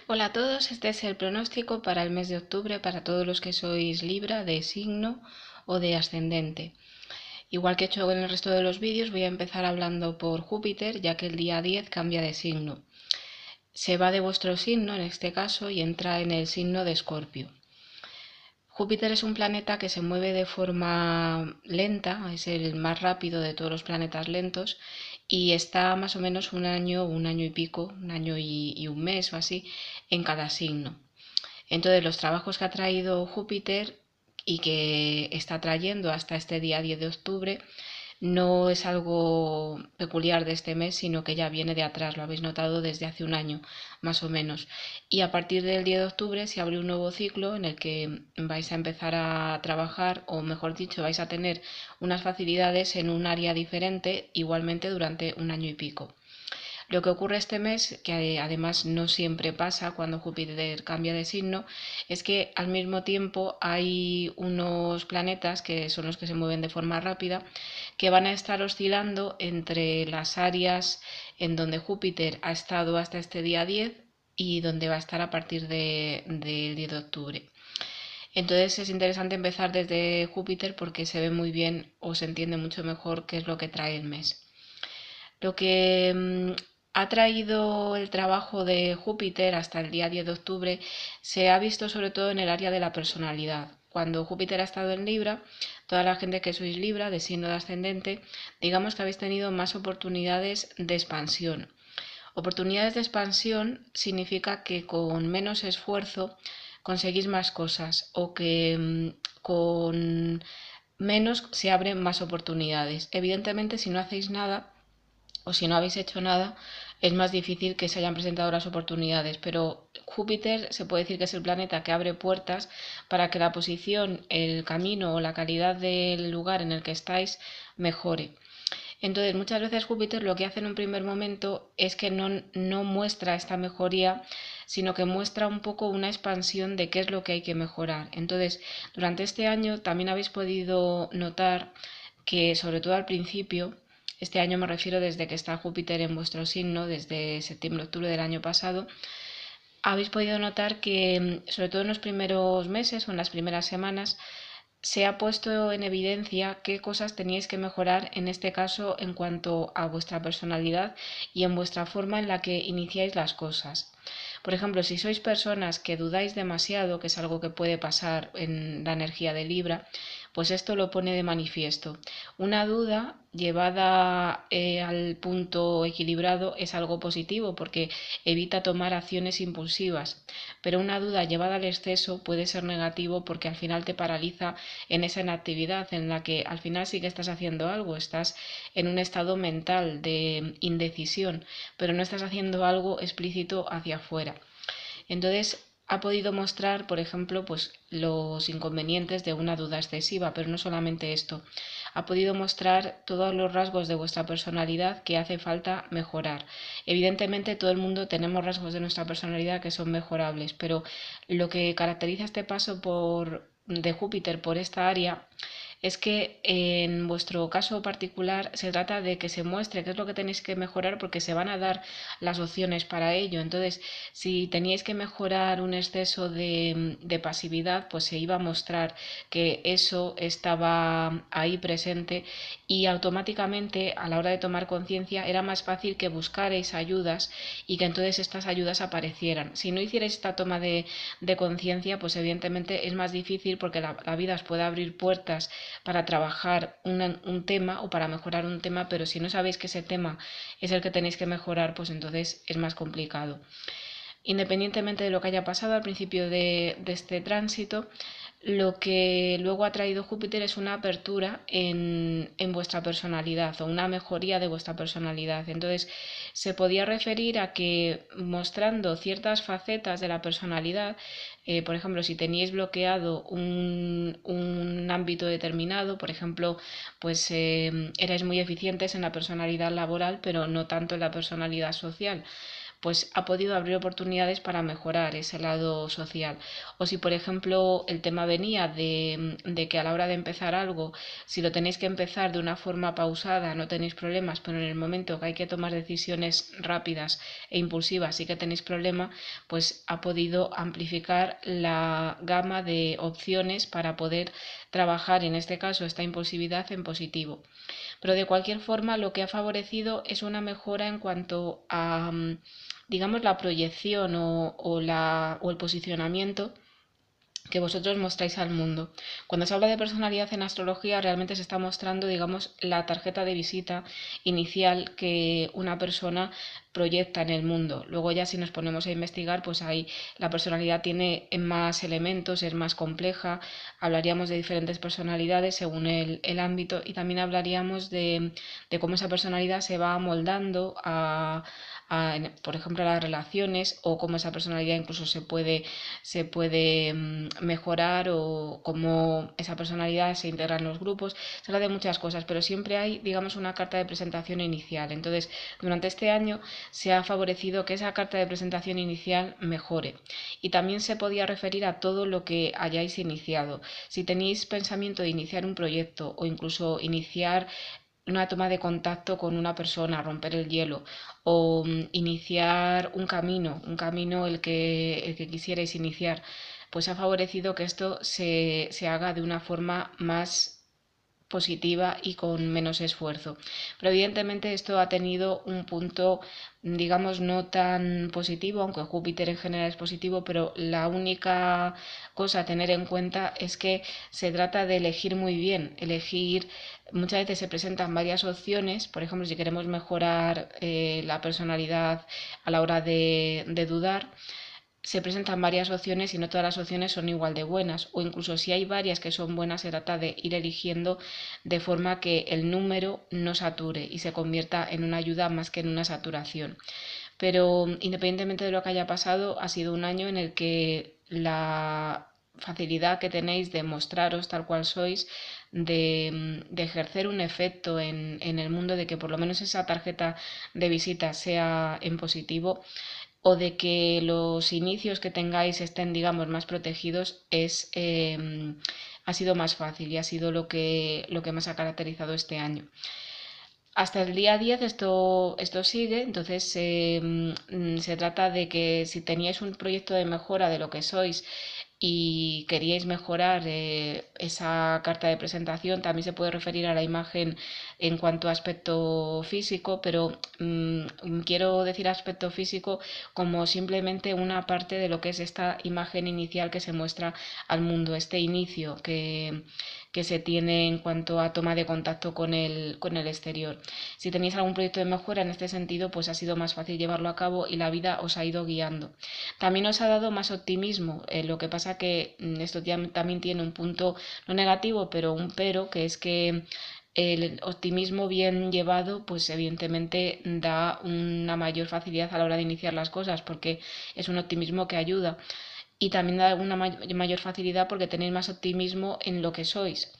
Hola a todos, este es el pronóstico para el mes de octubre para todos los que sois Libra de signo o de ascendente. Igual que he hecho en el resto de los vídeos, voy a empezar hablando por Júpiter, ya que el día 10 cambia de signo. Se va de vuestro signo, en este caso, y entra en el signo de Escorpio. Júpiter es un planeta que se mueve de forma lenta, es el más rápido de todos los planetas lentos y está más o menos un año y pico, un año y un mes o así en cada signo. Entonces los trabajos que ha traído Júpiter y que está trayendo hasta este día 10 de octubre no es algo peculiar de este mes, sino que ya viene de atrás, lo habéis notado desde hace un año, más o menos. Y a partir del 10 de octubre se abre un nuevo ciclo en el que vais a empezar a trabajar, o mejor dicho, vais a tener unas facilidades en un área diferente, igualmente durante un año y pico. Lo que ocurre este mes, que además no siempre pasa cuando Júpiter cambia de signo, es que al mismo tiempo hay unos planetas que son los que se mueven de forma rápida, que van a estar oscilando entre las áreas en donde Júpiter ha estado hasta este día 10 y donde va a estar a partir del 10 de octubre. Entonces es interesante empezar desde Júpiter porque se ve muy bien o se entiende mucho mejor qué es lo que trae el mes. Lo que ha traído el trabajo de Júpiter hasta el día 10 de octubre se ha visto sobre todo en el área de la personalidad. Cuando Júpiter ha estado en Libra, toda la gente que sois Libra, de signo de ascendente, digamos que habéis tenido más oportunidades de expansión. Oportunidades de expansión significa que con menos esfuerzo conseguís más cosas o que con menos se abren más oportunidades. Evidentemente, si no hacéis nada, o si no habéis hecho nada, es más difícil que se hayan presentado las oportunidades. Pero Júpiter se puede decir que es el planeta que abre puertas para que la posición, el camino o la calidad del lugar en el que estáis mejore. Entonces, muchas veces Júpiter lo que hace en un primer momento es que no muestra esta mejoría, sino que muestra un poco una expansión de qué es lo que hay que mejorar. Entonces, durante este año también habéis podido notar que, sobre todo al principio, este año me refiero desde que está Júpiter en vuestro signo, desde septiembre-octubre del año pasado, habéis podido notar que, sobre todo en los primeros meses o en las primeras semanas, se ha puesto en evidencia qué cosas teníais que mejorar, en este caso en cuanto a vuestra personalidad y en vuestra forma en la que iniciáis las cosas. Por ejemplo, si sois personas que dudáis demasiado, que es algo que puede pasar en la energía de Libra, pues esto lo pone de manifiesto. Una duda llevada al punto equilibrado es algo positivo porque evita tomar acciones impulsivas, pero una duda llevada al exceso puede ser negativo porque al final te paraliza en esa inactividad en la que al final sí que estás haciendo algo, estás en un estado mental de indecisión, pero no estás haciendo algo explícito hacia afuera. Entonces, ha podido mostrar, por ejemplo, pues los inconvenientes de una duda excesiva, pero no solamente esto. Ha podido mostrar todos los rasgos de vuestra personalidad que hace falta mejorar. Evidentemente, todo el mundo tenemos rasgos de nuestra personalidad que son mejorables, pero lo que caracteriza este paso de Júpiter por esta área es que en vuestro caso particular se trata de que se muestre qué es lo que tenéis que mejorar porque se van a dar las opciones para ello. Entonces, si teníais que mejorar un exceso de pasividad, pues se iba a mostrar que eso estaba ahí presente y automáticamente a la hora de tomar conciencia era más fácil que buscarais ayudas y que entonces estas ayudas aparecieran. Si no hicierais esta toma de conciencia, pues evidentemente es más difícil porque la vida os puede abrir puertas para trabajar un tema o para mejorar un tema, pero si no sabéis que ese tema es el que tenéis que mejorar, pues entonces es más complicado. Independientemente de lo que haya pasado al principio de este tránsito, lo que luego ha traído Júpiter es una apertura en vuestra personalidad o una mejoría de vuestra personalidad. Entonces, se podía referir a que mostrando ciertas facetas de la personalidad, por ejemplo, si teníais bloqueado un ámbito determinado, por ejemplo, pues erais muy eficientes en la personalidad laboral, pero no tanto en la personalidad social, pues ha podido abrir oportunidades para mejorar ese lado social. O si, por ejemplo, el tema venía de que a la hora de empezar algo, si lo tenéis que empezar de una forma pausada, no tenéis problemas, pero en el momento que hay que tomar decisiones rápidas e impulsivas sí que tenéis problema, pues ha podido amplificar la gama de opciones para poder trabajar, en este caso, esta impulsividad en positivo. Pero de cualquier forma, lo que ha favorecido es una mejora en cuanto a, digamos, la proyección o el posicionamiento que vosotros mostráis al mundo. Cuando se habla de personalidad en astrología, realmente se está mostrando, digamos, la tarjeta de visita inicial que una persona proyecta en el mundo. Luego ya si nos ponemos a investigar, pues ahí la personalidad tiene más elementos, es más compleja, hablaríamos de diferentes personalidades según el ámbito y también hablaríamos de cómo esa personalidad se va amoldando por ejemplo, a las relaciones o cómo esa personalidad incluso se puede mejorar o cómo esa personalidad se integra en los grupos. Se habla de muchas cosas, pero siempre hay, digamos, una carta de presentación inicial. Entonces, durante este año se ha favorecido que esa carta de presentación inicial mejore. Y también se podía referir a todo lo que hayáis iniciado. Si tenéis pensamiento de iniciar un proyecto o incluso iniciar una toma de contacto con una persona, romper el hielo o iniciar un camino el que quisierais iniciar, pues ha favorecido que esto se haga de una forma más positiva y con menos esfuerzo. Pero evidentemente esto ha tenido un punto, digamos, no tan positivo, aunque Júpiter en general es positivo, pero la única cosa a tener en cuenta es que se trata de elegir muy bien, elegir. Muchas veces se presentan varias opciones, por ejemplo, si queremos mejorar la personalidad a la hora de dudar, se presentan varias opciones y no todas las opciones son igual de buenas, o incluso si hay varias que son buenas, se trata de ir eligiendo de forma que el número no sature y se convierta en una ayuda más que en una saturación. Pero independientemente de lo que haya pasado, ha sido un año en el que la facilidad que tenéis de mostraros tal cual sois, de ejercer un efecto en el mundo, de que por lo menos esa tarjeta de visita sea en positivo, o de que los inicios que tengáis estén, digamos, más protegidos, ha sido más fácil y ha sido lo que más ha caracterizado este año. Hasta el día 10 esto sigue, entonces se trata de que si teníais un proyecto de mejora de lo que sois y queríais mejorar esa carta de presentación, también se puede referir a la imagen en cuanto a aspecto físico, pero quiero decir aspecto físico como simplemente una parte de lo que es esta imagen inicial que se muestra al mundo, este inicio que se tiene en cuanto a toma de contacto con el exterior. Si tenéis algún proyecto de mejora en este sentido, pues ha sido más fácil llevarlo a cabo y la vida os ha ido guiando. También os ha dado más optimismo, lo que pasa que esto también tiene un punto no negativo, pero un pero, que es que el optimismo bien llevado, pues evidentemente da una mayor facilidad a la hora de iniciar las cosas, porque es un optimismo que ayuda. Y también da una mayor facilidad porque tenéis más optimismo en lo que sois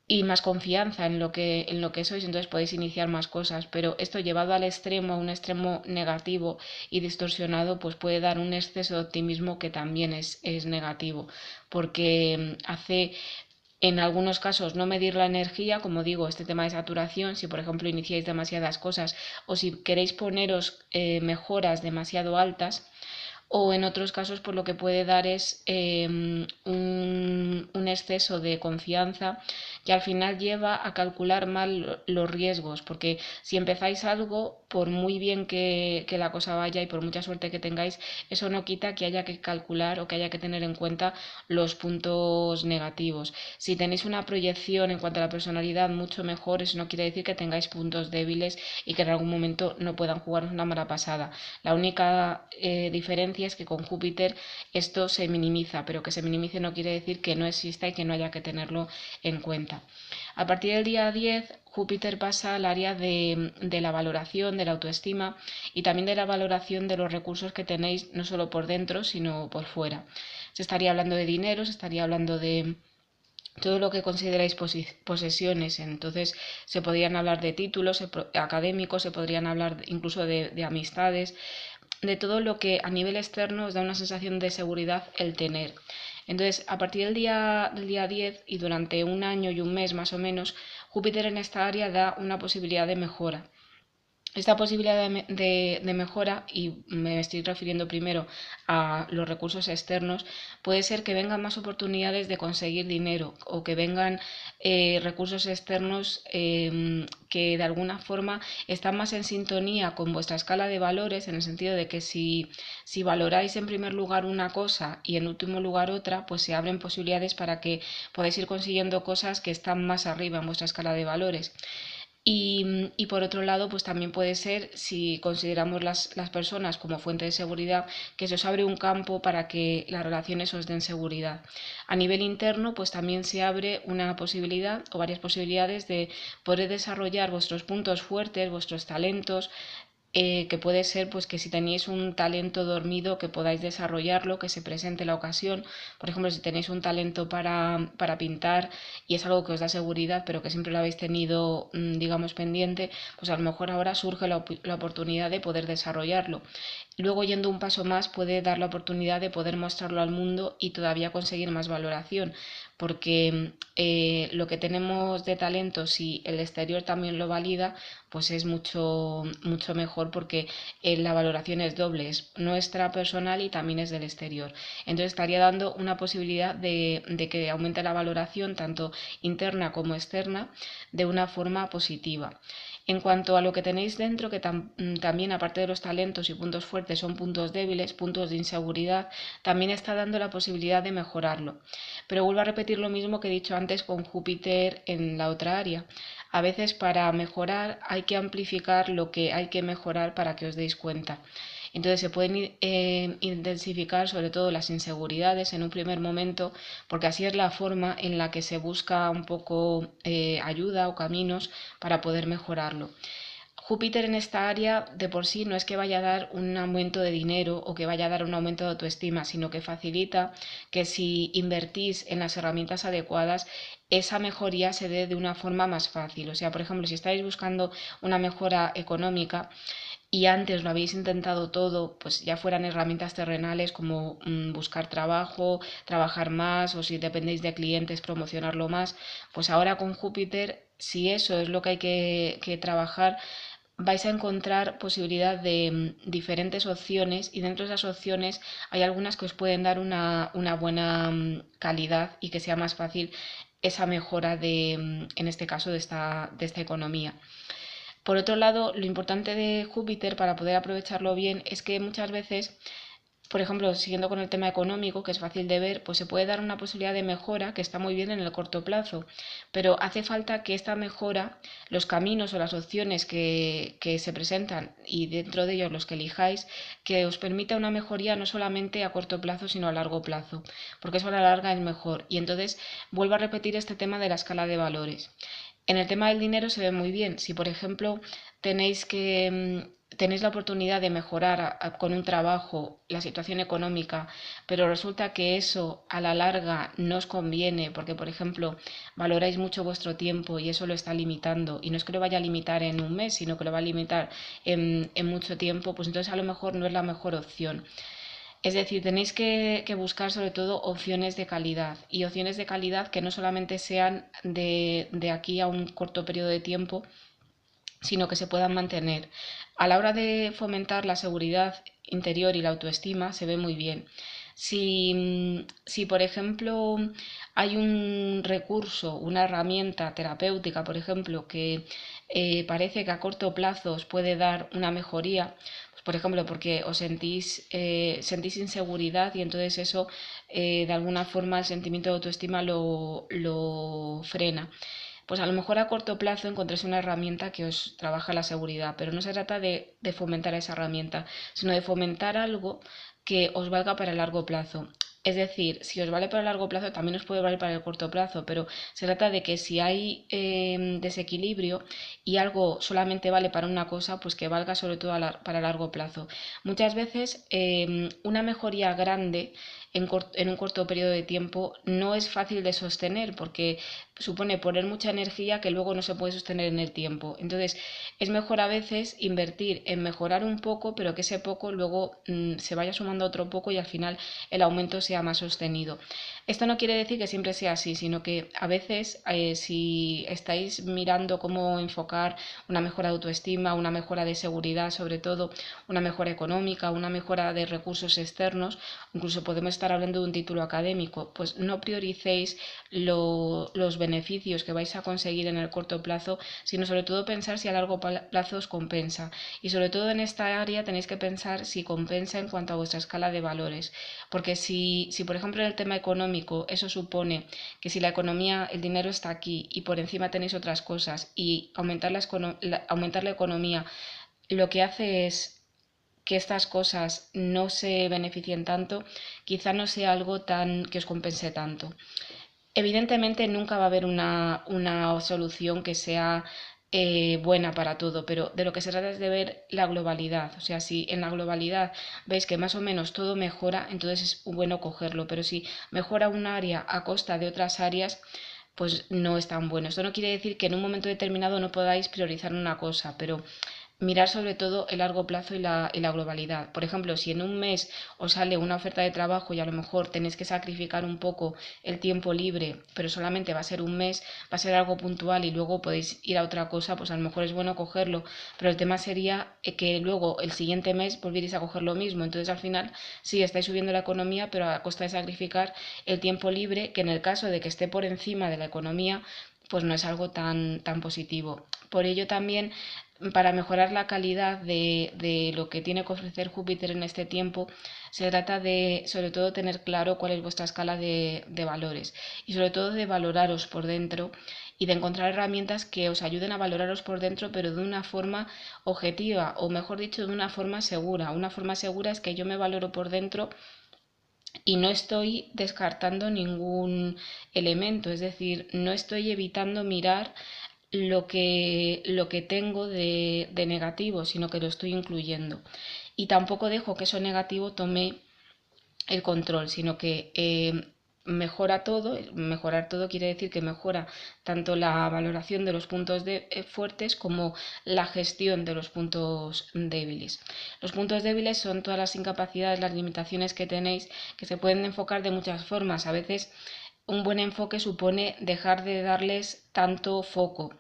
y más confianza en lo que sois, entonces podéis iniciar más cosas, pero esto llevado al extremo, a un extremo negativo y distorsionado, pues puede dar un exceso de optimismo que también es negativo, porque hace en algunos casos no medir la energía, como digo, este tema de saturación, si por ejemplo iniciáis demasiadas cosas o si queréis poneros mejoras demasiado altas, o en otros casos pues lo que puede dar es un exceso de confianza que al final lleva a calcular mal los riesgos, porque si empezáis algo, por muy bien que la cosa vaya y por mucha suerte que tengáis, eso no quita que haya que calcular o que haya que tener en cuenta los puntos negativos. Si tenéis una proyección en cuanto a la personalidad mucho mejor, eso no quiere decir que tengáis puntos débiles y que en algún momento no puedan jugar una mala pasada. La única diferencia es que con Júpiter esto se minimiza, pero que se minimice no quiere decir que no exista y que no haya que tenerlo en cuenta. A partir del día 10, Júpiter pasa al área de la valoración, de la autoestima y también de la valoración de los recursos que tenéis, no solo por dentro, sino por fuera. Se estaría hablando de dinero, se estaría hablando de todo lo que consideráis posesiones. Entonces se podrían hablar de títulos académicos, se podrían hablar incluso de amistades, de todo lo que a nivel externo os da una sensación de seguridad el tener. Entonces, a partir del día 10 y durante un año y un mes más o menos, Júpiter en esta área da una posibilidad de mejora. Esta posibilidad de mejora, y me estoy refiriendo primero a los recursos externos, puede ser que vengan más oportunidades de conseguir dinero o que vengan recursos externos que de alguna forma están más en sintonía con vuestra escala de valores, en el sentido de que si valoráis en primer lugar una cosa y en último lugar otra, pues se abren posibilidades para que podáis ir consiguiendo cosas que están más arriba en vuestra escala de valores. Y por otro lado, pues también puede ser, si consideramos las personas como fuente de seguridad, que se os abre un campo para que las relaciones os den seguridad. A nivel interno, pues también se abre una posibilidad o varias posibilidades de poder desarrollar vuestros puntos fuertes, vuestros talentos, que puede ser pues que si tenéis un talento dormido que podáis desarrollarlo, que se presente la ocasión. Por ejemplo, si tenéis un talento para pintar y es algo que os da seguridad, pero que siempre lo habéis tenido, digamos, pendiente, pues a lo mejor ahora surge la oportunidad de poder desarrollarlo. Luego, yendo un paso más, puede dar la oportunidad de poder mostrarlo al mundo y todavía conseguir más valoración, porque lo que tenemos de talento, si el exterior también lo valida, pues es mucho, mucho mejor, porque la valoración es doble, es nuestra personal y también es del exterior. Entonces estaría dando una posibilidad de que aumente la valoración tanto interna como externa de una forma positiva. En cuanto a lo que tenéis dentro, que también aparte de los talentos y puntos fuertes son puntos débiles, puntos de inseguridad, también está dando la posibilidad de mejorarlo. Pero vuelvo a repetir lo mismo que he dicho antes con Júpiter en la otra área. A veces para mejorar hay que amplificar lo que hay que mejorar para que os deis cuenta. Entonces se pueden intensificar sobre todo las inseguridades en un primer momento, porque así es la forma en la que se busca un poco ayuda o caminos para poder mejorarlo. Júpiter en esta área de por sí no es que vaya a dar un aumento de dinero o que vaya a dar un aumento de autoestima, sino que facilita que si invertís en las herramientas adecuadas, esa mejoría se dé de una forma más fácil. O sea, por ejemplo, si estáis buscando una mejora económica y antes lo habéis intentado todo, pues ya fueran herramientas terrenales como buscar trabajo, trabajar más, o si dependéis de clientes, promocionarlo más, pues ahora con Júpiter, si eso es lo que hay que trabajar, vais a encontrar posibilidad de diferentes opciones, y dentro de esas opciones hay algunas que os pueden dar una buena calidad y que sea más fácil esa mejora en este caso, de esta economía. Por otro lado, lo importante de Júpiter para poder aprovecharlo bien es que muchas veces, por ejemplo, siguiendo con el tema económico, que es fácil de ver, pues se puede dar una posibilidad de mejora que está muy bien en el corto plazo, pero hace falta que esta mejora, los caminos o las opciones que se presentan, y dentro de ellos los que elijáis, que os permita una mejoría no solamente a corto plazo, sino a largo plazo, porque eso a la larga es mejor. Y entonces vuelvo a repetir este tema de la escala de valores. En el tema del dinero se ve muy bien. Si, por ejemplo, tenéis la oportunidad de mejorar con un trabajo la situación económica, pero resulta que eso a la larga no os conviene porque, por ejemplo, valoráis mucho vuestro tiempo y eso lo está limitando, y no es que lo vaya a limitar en un mes, sino que lo va a limitar en mucho tiempo, pues entonces a lo mejor no es la mejor opción. Es decir, tenéis que buscar sobre todo opciones de calidad, y opciones de calidad que no solamente sean de aquí a un corto periodo de tiempo, sino que se puedan mantener. A la hora de fomentar la seguridad interior y la autoestima se ve muy bien. Si, por ejemplo, hay un recurso, una herramienta terapéutica, por ejemplo, que parece que a corto plazo os puede dar una mejoría, pues, por ejemplo, porque os sentís inseguridad, y entonces eso, de alguna forma, el sentimiento de autoestima lo frena, pues a lo mejor a corto plazo encontréis una herramienta que os trabaja la seguridad, pero no se trata de fomentar esa herramienta, sino de fomentar algo que os valga para el largo plazo. Es decir, si os vale para el largo plazo, también os puede valer para el corto plazo, pero se trata de que si hay desequilibrio y algo solamente vale para una cosa, pues que valga sobre todo para largo plazo. Muchas veces una mejoría grande en un corto periodo de tiempo no es fácil de sostener porque supone poner mucha energía que luego no se puede sostener en el tiempo. Entonces es mejor a veces invertir en mejorar un poco, pero que ese poco luego se vaya sumando a otro poco y al final el aumento sea más sostenido. Esto no quiere decir que siempre sea así, sino que a veces si estáis mirando cómo enfocar una mejora de autoestima, una mejora de seguridad, sobre todo una mejora económica, una mejora de recursos externos, incluso podemos estar hablando de un título académico, pues no prioricéis los beneficios que vais a conseguir en el corto plazo, sino sobre todo pensar si a largo plazo os compensa. Y sobre todo en esta área tenéis que pensar si compensa en cuanto a vuestra escala de valores. Porque si por ejemplo en el tema económico eso supone que si la economía, el dinero está aquí y por encima tenéis otras cosas y aumentar la economía, lo que hace es que estas cosas no se beneficien tanto, quizá no sea algo tan que os compense tanto. Evidentemente nunca va a haber una solución que sea buena para todo, pero de lo que se trata es de ver la globalidad. O sea, si en la globalidad veis que más o menos todo mejora, entonces es bueno cogerlo, pero si mejora un área a costa de otras áreas, pues no es tan bueno. Esto no quiere decir que en un momento determinado no podáis priorizar una cosa, pero mirar sobre todo el largo plazo y la globalidad. Por ejemplo, si en un mes os sale una oferta de trabajo y a lo mejor tenéis que sacrificar un poco el tiempo libre, pero solamente va a ser un mes, va a ser algo puntual y luego podéis ir a otra cosa, pues a lo mejor es bueno cogerlo, pero el tema sería que luego el siguiente mes volvierais a coger lo mismo. Entonces al final sí estáis subiendo la economía, pero a costa de sacrificar el tiempo libre, que en el caso de que esté por encima de la economía, pues no es algo tan positivo. Por ello también, para mejorar la calidad de lo que tiene que ofrecer Júpiter en este tiempo, se trata de, sobre todo, tener claro cuál es vuestra escala de valores y sobre todo de valoraros por dentro y de encontrar herramientas que os ayuden a valoraros por dentro, pero de una forma objetiva, o mejor dicho, de una forma segura. Una forma segura es que yo me valoro por dentro y no estoy descartando ningún elemento, es decir, no estoy evitando mirar lo que tengo de negativo, sino que lo estoy incluyendo. Y tampoco dejo que eso negativo tome el control, sino que mejora todo. Mejorar todo quiere decir que mejora tanto la valoración de los puntos fuertes como la gestión de los puntos débiles. Los puntos débiles son todas las incapacidades, las limitaciones que tenéis, que se pueden enfocar de muchas formas. A veces un buen enfoque supone dejar de darles tanto foco.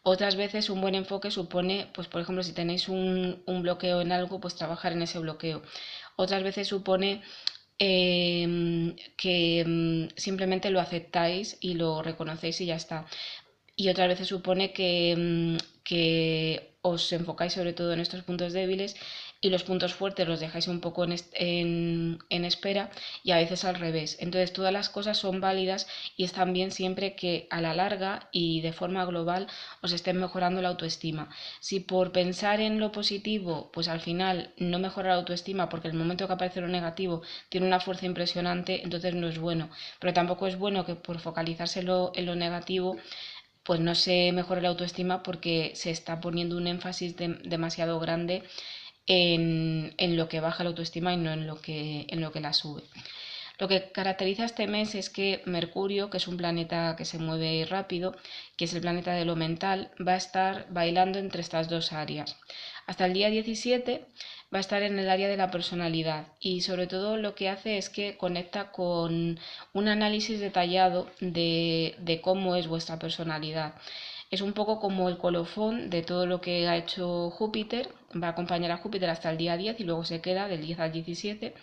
Otras veces un buen enfoque supone, pues por ejemplo, si tenéis un bloqueo en algo, pues trabajar en ese bloqueo. Otras veces supone que simplemente lo aceptáis y lo reconocéis y ya está. Y otras veces supone que os enfocáis sobre todo en estos puntos débiles y los puntos fuertes los dejáis un poco en espera, y a veces al revés. Entonces todas las cosas son válidas y están bien siempre que a la larga y de forma global os estén mejorando la autoestima. Si por pensar en lo positivo, pues al final no mejora la autoestima porque el momento que aparece lo negativo tiene una fuerza impresionante, entonces no es bueno. Pero tampoco es bueno que por focalizarse en lo negativo pues no se mejore la autoestima porque se está poniendo un énfasis demasiado grande en lo que baja la autoestima y no en lo que la sube. Lo que caracteriza este mes es que Mercurio, que es un planeta que se mueve rápido, que es el planeta de lo mental, va a estar bailando entre estas dos áreas. Hasta el día 17 va a estar en el área de la personalidad y sobre todo lo que hace es que conecta con un análisis detallado de cómo es vuestra personalidad. Es un poco como el colofón de todo lo que ha hecho Júpiter. Va a acompañar a Júpiter hasta el día 10 y luego se queda del 10 al 17.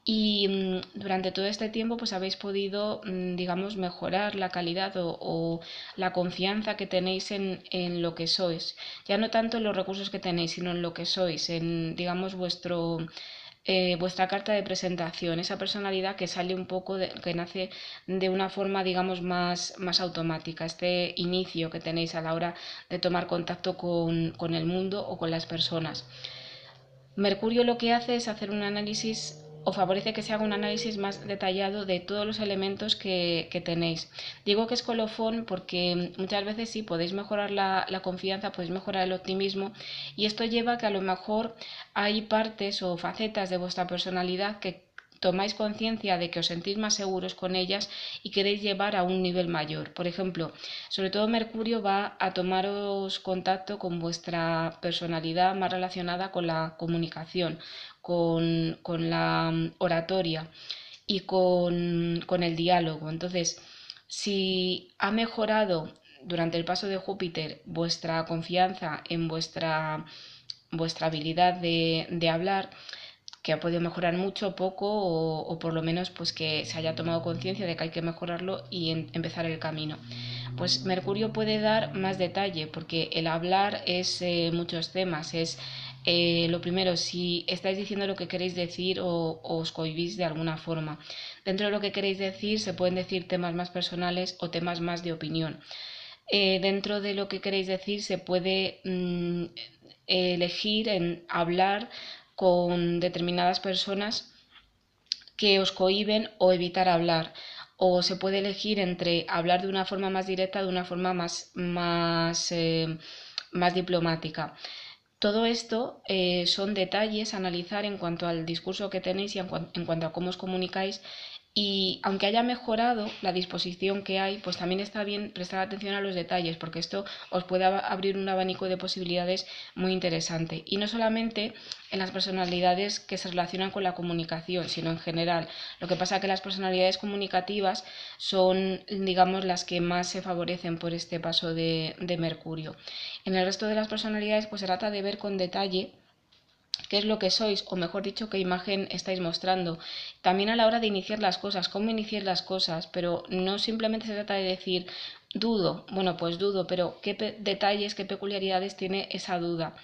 Y durante todo este tiempo pues habéis podido, digamos, mejorar la calidad o la confianza que tenéis en lo que sois. Ya no tanto en los recursos que tenéis, sino en lo que sois, en, digamos, vuestra carta de presentación, esa personalidad que sale un poco, que nace de una forma, digamos, más automática, este inicio que tenéis a la hora de tomar contacto con el mundo o con las personas. Mercurio lo que hace es hacer un análisis o favorece que se haga un análisis más detallado de todos los elementos que tenéis. Digo que es colofón porque muchas veces sí podéis mejorar la confianza, podéis mejorar el optimismo, y esto lleva a que a lo mejor hay partes o facetas de vuestra personalidad tomáis conciencia de que os sentís más seguros con ellas y queréis llevar a un nivel mayor. Por ejemplo, sobre todo Mercurio va a tomaros contacto con vuestra personalidad más relacionada con la comunicación, con la oratoria y con el diálogo. Entonces, si ha mejorado durante el paso de Júpiter vuestra confianza en vuestra habilidad de hablar, que ha podido mejorar mucho, poco o por lo menos pues que se haya tomado conciencia de que hay que mejorarlo y empezar el camino. Pues Mercurio puede dar más detalle porque el hablar es muchos temas, es lo primero, si estáis diciendo lo que queréis decir o os cohibís de alguna forma. Dentro de lo que queréis decir se pueden decir temas más personales o temas más de opinión. Dentro de lo que queréis decir se puede elegir en hablar con determinadas personas que os cohíben o evitar hablar. O se puede elegir entre hablar de una forma más directa, de una forma más diplomática. Todo esto son detalles a analizar en cuanto al discurso que tenéis y en cuanto a cómo os comunicáis. Y aunque haya mejorado la disposición que hay, pues también está bien prestar atención a los detalles, porque esto os puede abrir un abanico de posibilidades muy interesante. Y no solamente en las personalidades que se relacionan con la comunicación, sino en general. Lo que pasa es que las personalidades comunicativas son, digamos, las que más se favorecen por este paso de Mercurio. En el resto de las personalidades, pues se trata de ver con detalle qué es lo que sois, o mejor dicho, qué imagen estáis mostrando. También a la hora de iniciar las cosas, cómo iniciar las cosas, pero no simplemente se trata de decir dudo, bueno, pues dudo, pero qué detalles, qué peculiaridades tiene esa duda.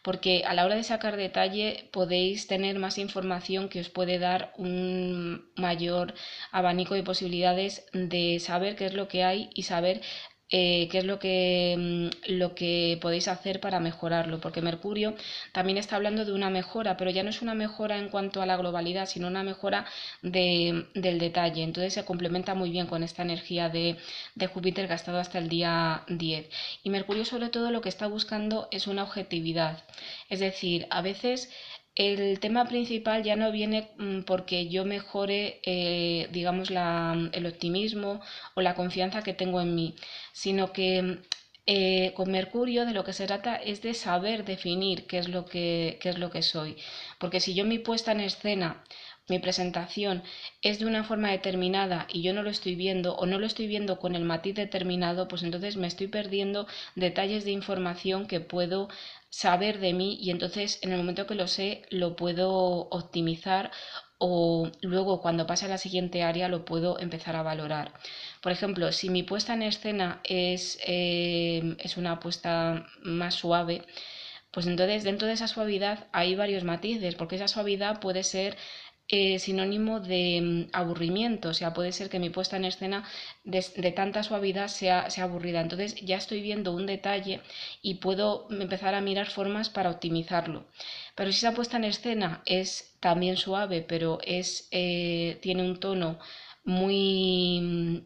Porque a la hora de sacar detalle podéis tener más información que os puede dar un mayor abanico de posibilidades de saber qué es lo que hay y saber qué es lo que podéis hacer para mejorarlo, porque Mercurio también está hablando de una mejora, pero ya no es una mejora en cuanto a la globalidad, sino una mejora del detalle. Entonces se complementa muy bien con esta energía de Júpiter que ha estado hasta el día 10. Y Mercurio sobre todo lo que está buscando es una objetividad. Es decir, a veces el tema principal ya no viene porque yo mejore, digamos, el optimismo o la confianza que tengo en mí, sino que con Mercurio de lo que se trata es de saber definir qué es lo que soy. Porque si yo mi puesta en escena, mi presentación es de una forma determinada y yo no lo estoy viendo o no lo estoy viendo con el matiz determinado, pues entonces me estoy perdiendo detalles de información que puedo saber de mí y entonces en el momento que lo sé lo puedo optimizar o luego cuando pase a la siguiente área lo puedo empezar a valorar. Por ejemplo, si mi puesta en escena es una puesta más suave, pues entonces dentro de esa suavidad hay varios matices, porque esa suavidad puede ser sinónimo de aburrimiento, o sea, puede ser que mi puesta en escena de tanta suavidad sea aburrida. Entonces ya estoy viendo un detalle y puedo empezar a mirar formas para optimizarlo. Pero si esa puesta en escena es también suave, pero tiene un tono muy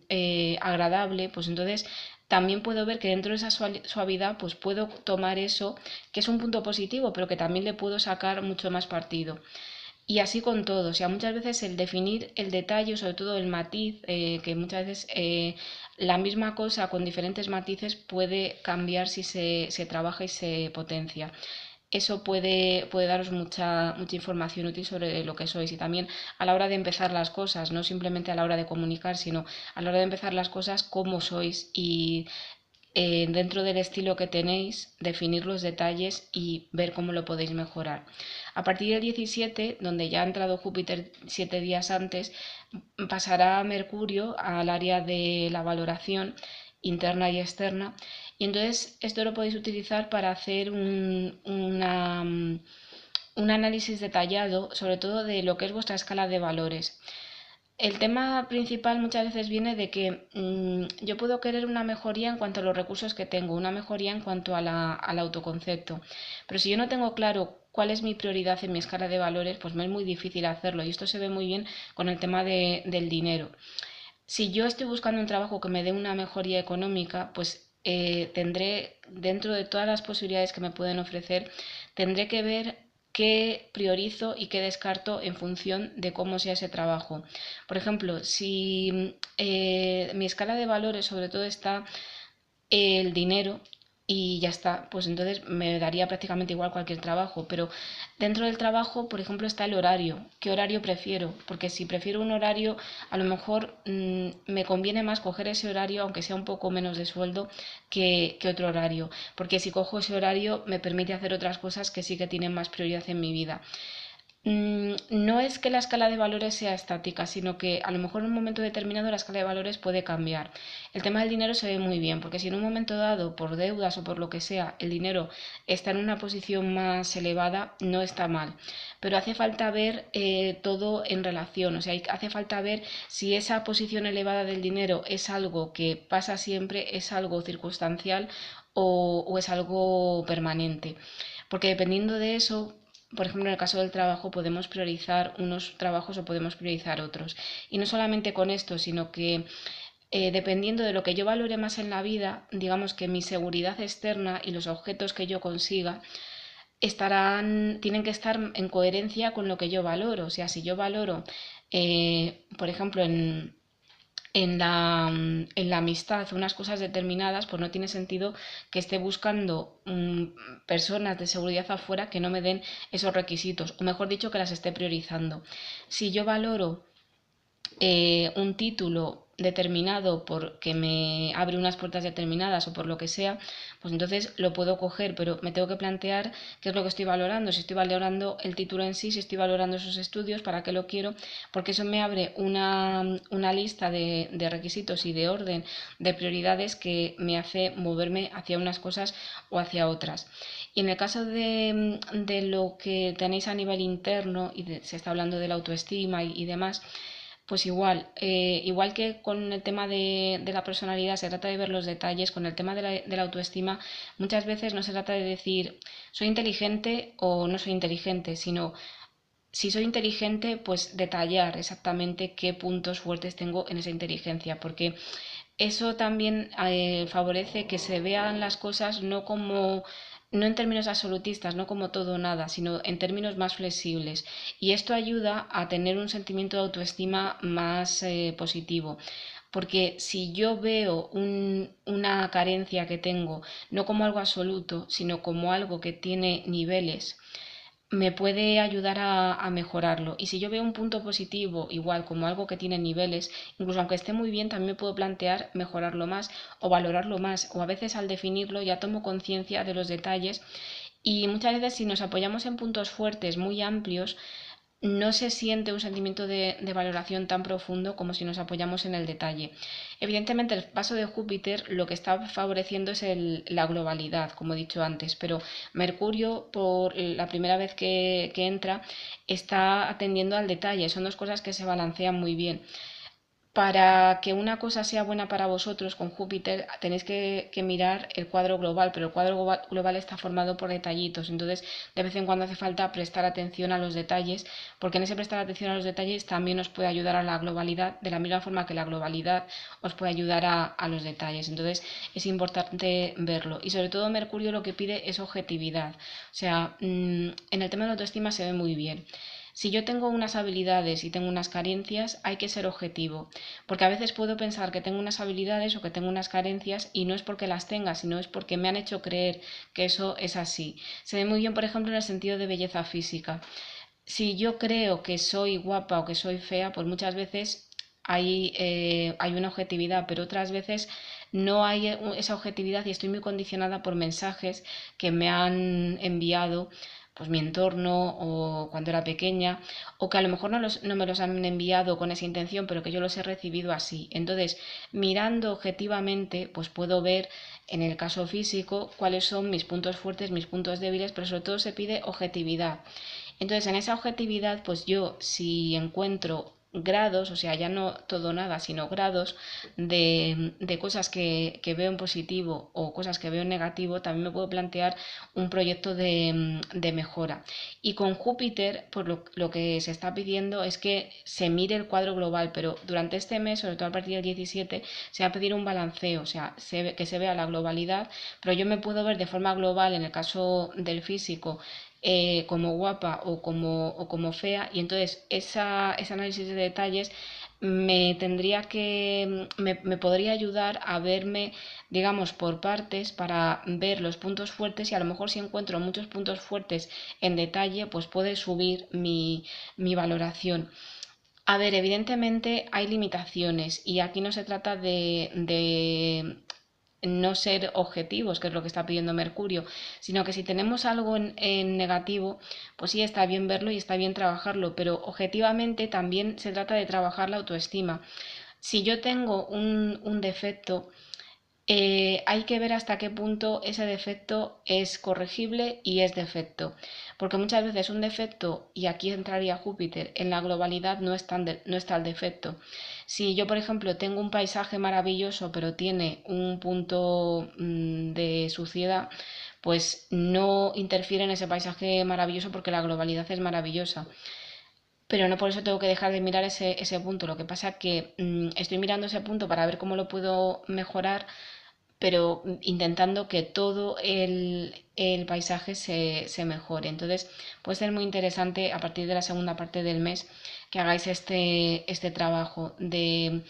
agradable, pues entonces también puedo ver que dentro de esa suavidad pues puedo tomar eso que es un punto positivo, pero que también le puedo sacar mucho más partido. Y así con todo, o sea, muchas veces el definir el detalle, sobre todo el matiz, que muchas veces la misma cosa con diferentes matices puede cambiar si se trabaja y se potencia. Eso puede daros mucha información útil sobre lo que sois y también a la hora de empezar las cosas, no simplemente a la hora de comunicar, sino a la hora de empezar las cosas, cómo sois y dentro del estilo que tenéis, definir los detalles y ver cómo lo podéis mejorar. A partir del 17, donde ya ha entrado Júpiter 7 días antes, pasará Mercurio al área de la valoración interna y externa. Y entonces esto lo podéis utilizar para hacer un análisis detallado, sobre todo de lo que es vuestra escala de valores. El tema principal muchas veces viene de que yo puedo querer una mejoría en cuanto a los recursos que tengo, una mejoría en cuanto al autoconcepto. Pero si yo no tengo claro cuál es mi prioridad en mi escala de valores, pues me es muy difícil hacerlo. Y esto se ve muy bien con el tema del dinero. Si yo estoy buscando un trabajo que me dé una mejoría económica, pues tendré, dentro de todas las posibilidades que me pueden ofrecer, tendré que ver qué priorizo y qué descarto en función de cómo sea ese trabajo. Por ejemplo, si mi escala de valores sobre todo está el dinero y ya está, pues entonces me daría prácticamente igual cualquier trabajo, pero dentro del trabajo, por ejemplo, está el horario. ¿Qué horario prefiero? Porque si prefiero un horario, a lo mejor me conviene más coger ese horario, aunque sea un poco menos de sueldo, que otro horario, porque si cojo ese horario me permite hacer otras cosas que sí que tienen más prioridad en mi vida. No es que la escala de valores sea estática, sino que a lo mejor en un momento determinado la escala de valores puede cambiar. El tema del dinero se ve muy bien, porque si en un momento dado, por deudas o por lo que sea, el dinero está en una posición más elevada, no está mal. Pero hace falta ver todo en relación, o sea, hace falta ver si esa posición elevada del dinero es algo que pasa siempre, es algo circunstancial o es algo permanente. Porque dependiendo de eso, por ejemplo, en el caso del trabajo podemos priorizar unos trabajos o podemos priorizar otros. Y no solamente con esto, sino que dependiendo de lo que yo valore más en la vida, digamos que mi seguridad externa y los objetos que yo consiga tienen que estar en coherencia con lo que yo valoro. O sea, si yo valoro, por ejemplo, en la amistad unas cosas determinadas, pues no tiene sentido que esté buscando personas de seguridad afuera que no me den esos requisitos, o mejor dicho, que las esté priorizando. Si yo valoro un título determinado porque me abre unas puertas determinadas o por lo que sea, pues entonces lo puedo coger, pero me tengo que plantear qué es lo que estoy valorando, si estoy valorando el título en sí, si estoy valorando esos estudios, para qué lo quiero, porque eso me abre una lista de requisitos y de orden de prioridades que me hace moverme hacia unas cosas o hacia otras. Y en el caso de lo que tenéis a nivel interno, y se está hablando de la autoestima y demás, pues igual que con el tema de la personalidad se trata de ver los detalles, con el tema de la autoestima muchas veces no se trata de decir soy inteligente o no soy inteligente, sino si soy inteligente, pues detallar exactamente qué puntos fuertes tengo en esa inteligencia, porque eso también favorece que se vean las cosas no en términos absolutistas, no como todo o nada, sino en términos más flexibles. Y esto ayuda a tener un sentimiento de autoestima más positivo. Porque si yo veo una carencia que tengo no como algo absoluto, sino como algo que tiene niveles, me puede ayudar a mejorarlo. Y si yo veo un punto positivo, igual como algo que tiene niveles, incluso aunque esté muy bien, también me puedo plantear mejorarlo más o valorarlo más. O a veces al definirlo ya tomo conciencia de los detalles y muchas veces si nos apoyamos en puntos fuertes muy amplios, no se siente un sentimiento de valoración tan profundo como si nos apoyamos en el detalle. Evidentemente, el paso de Júpiter lo que está favoreciendo es la globalidad, como he dicho antes, pero Mercurio, por la primera vez que entra, está atendiendo al detalle. Son dos cosas que se balancean muy bien. Para que una cosa sea buena para vosotros con Júpiter tenéis que mirar el cuadro global, pero el cuadro global está formado por detallitos, entonces de vez en cuando hace falta prestar atención a los detalles, porque en ese prestar atención a los detalles también os puede ayudar a la globalidad, de la misma forma que la globalidad os puede ayudar a los detalles, entonces es importante verlo. Y sobre todo Mercurio lo que pide es objetividad, o sea, en el tema de la autoestima se ve muy bien. Si yo tengo unas habilidades y tengo unas carencias, hay que ser objetivo, porque a veces puedo pensar que tengo unas habilidades o que tengo unas carencias y no es porque las tenga, sino es porque me han hecho creer que eso es así. Se ve muy bien, por ejemplo, en el sentido de belleza física. Si yo creo que soy guapa o que soy fea, pues muchas veces hay una objetividad, pero otras veces no hay esa objetividad y estoy muy condicionada por mensajes que me han enviado pues mi entorno o cuando era pequeña, o que a lo mejor no me los han enviado con esa intención, pero que yo los he recibido así. Entonces, mirando objetivamente, pues puedo ver en el caso físico cuáles son mis puntos fuertes, mis puntos débiles, pero sobre todo se pide objetividad. Entonces, en esa objetividad, pues yo si encuentro grados, o sea, ya no todo nada, sino grados de cosas que veo en positivo o cosas que veo en negativo, también me puedo plantear un proyecto de mejora. Y con Júpiter, pues lo que se está pidiendo es que se mire el cuadro global, pero durante este mes, sobre todo a partir del 17, se va a pedir un balanceo, o sea, que se vea la globalidad, pero yo me puedo ver de forma global, en el caso del físico, como guapa o como fea, y entonces ese análisis de detalles me podría ayudar a verme, digamos, por partes para ver los puntos fuertes, y a lo mejor si encuentro muchos puntos fuertes en detalle, pues puede subir mi valoración. A ver, evidentemente hay limitaciones y aquí no se trata de no ser objetivos, que es lo que está pidiendo Mercurio, sino que si tenemos algo en negativo, pues sí está bien verlo y está bien trabajarlo, pero objetivamente también se trata de trabajar la autoestima. Si yo tengo un defecto, hay que ver hasta qué punto ese defecto es corregible y es defecto. Porque muchas veces un defecto, y aquí entraría Júpiter, en la globalidad no está el defecto. Si yo, por ejemplo, tengo un paisaje maravilloso, pero tiene un punto de suciedad, pues no interfiere en ese paisaje maravilloso porque la globalidad es maravillosa. Pero no por eso tengo que dejar de mirar ese punto. Lo que pasa es que estoy mirando ese punto para ver cómo lo puedo mejorar, pero intentando que todo el paisaje se mejore. Entonces puede ser muy interesante a partir de la segunda parte del mes que hagáis este trabajo de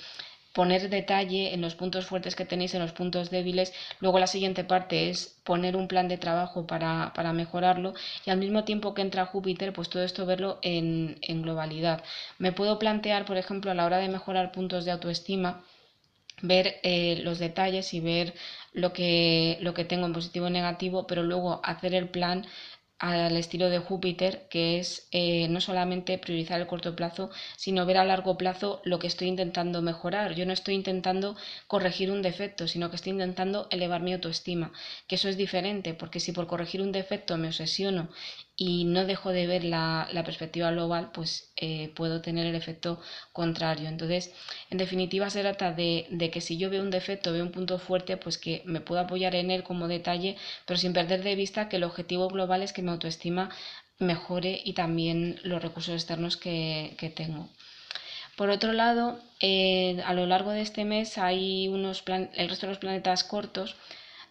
poner detalle en los puntos fuertes que tenéis, en los puntos débiles. Luego la siguiente parte es poner un plan de trabajo para mejorarlo, y al mismo tiempo que entra Júpiter, pues todo esto verlo en globalidad. Me puedo plantear, por ejemplo, a la hora de mejorar puntos de autoestima, ver los detalles y ver lo que tengo en positivo y negativo, pero luego hacer el plan al estilo de Júpiter, que es no solamente priorizar el corto plazo, sino ver a largo plazo lo que estoy intentando mejorar. Yo no estoy intentando corregir un defecto, sino que estoy intentando elevar mi autoestima, que eso es diferente, porque si por corregir un defecto me obsesiono y no dejo de ver la perspectiva global, pues puedo tener el efecto contrario. Entonces, en definitiva, se trata de que si yo veo un defecto, veo un punto fuerte, pues que me puedo apoyar en él como detalle, pero sin perder de vista que el objetivo global es que mi autoestima mejore y también los recursos externos que tengo. Por otro lado, a lo largo de este mes hay el resto de los planetas cortos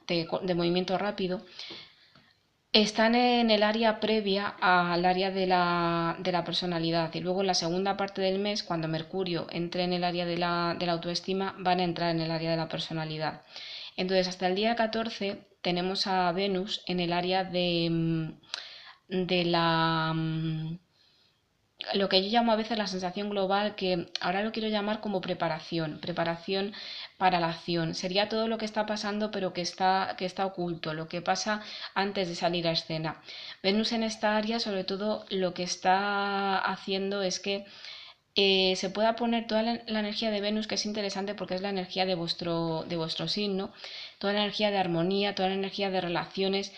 de movimiento rápido están en el área previa al área de la personalidad, y luego en la segunda parte del mes, cuando Mercurio entre en el área de la autoestima, van a entrar en el área de la personalidad. Entonces, hasta el día 14 tenemos a Venus en el área de la lo que yo llamo a veces la sensación global, que ahora lo quiero llamar como preparación para la acción. Sería todo lo que está pasando pero que está oculto, lo que pasa antes de salir a escena. Venus en esta área sobre todo lo que está haciendo es que se pueda poner toda la energía de Venus, que es interesante porque es la energía de vuestro signo, toda la energía de armonía, toda la energía de relaciones,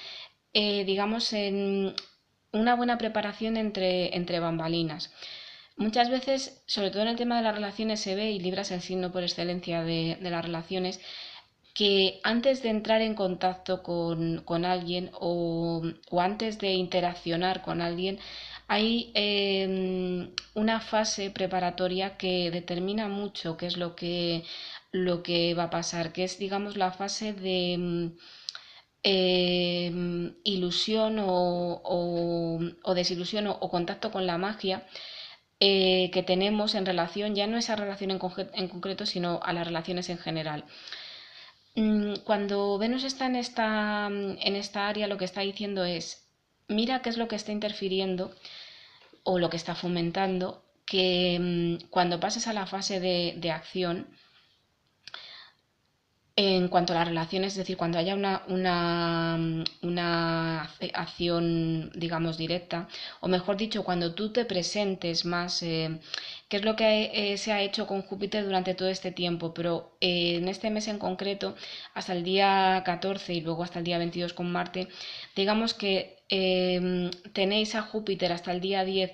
digamos, en una buena preparación entre bambalinas. Muchas veces, sobre todo en el tema de las relaciones, se ve, y Libra es el signo por excelencia de las relaciones, que antes de entrar en contacto con alguien o antes de interaccionar con alguien, hay una fase preparatoria que determina mucho qué es lo que va a pasar, que es, digamos, la fase de ilusión o desilusión o contacto con la magia que tenemos en relación, ya no esa relación en concreto, sino a las relaciones en general. Cuando Venus está en esta área, lo que está diciendo es, mira qué es lo que está interfiriendo o lo que está fomentando, que cuando pases a la fase de acción, en cuanto a las relaciones, es decir, cuando haya una acción, digamos, directa, o mejor dicho, cuando tú te presentes más, que es lo que se ha hecho con Júpiter durante todo este tiempo, pero en este mes en concreto, hasta el día 14 y luego hasta el día 22 con Marte, digamos que tenéis a Júpiter hasta el día 10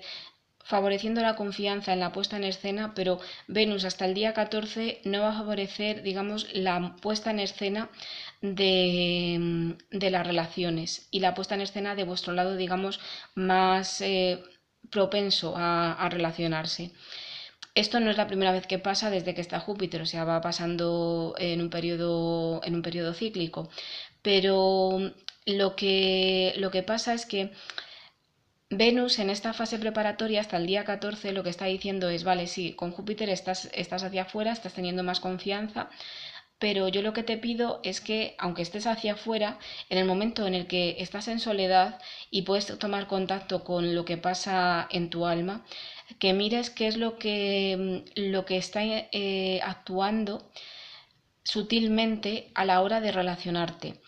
favoreciendo la confianza en la puesta en escena, pero Venus hasta el día 14 no va a favorecer, digamos, la puesta en escena de las relaciones y la puesta en escena de vuestro lado, digamos, más propenso a relacionarse. Esto no es la primera vez que pasa desde que está Júpiter, o sea, va pasando en un periodo cíclico, pero lo que pasa es que Venus en esta fase preparatoria hasta el día 14 lo que está diciendo es, vale, sí, con Júpiter estás hacia afuera, estás teniendo más confianza, pero yo lo que te pido es que, aunque estés hacia afuera, en el momento en el que estás en soledad y puedes tomar contacto con lo que pasa en tu alma, que mires qué es lo que está actuando sutilmente a la hora de relacionarte.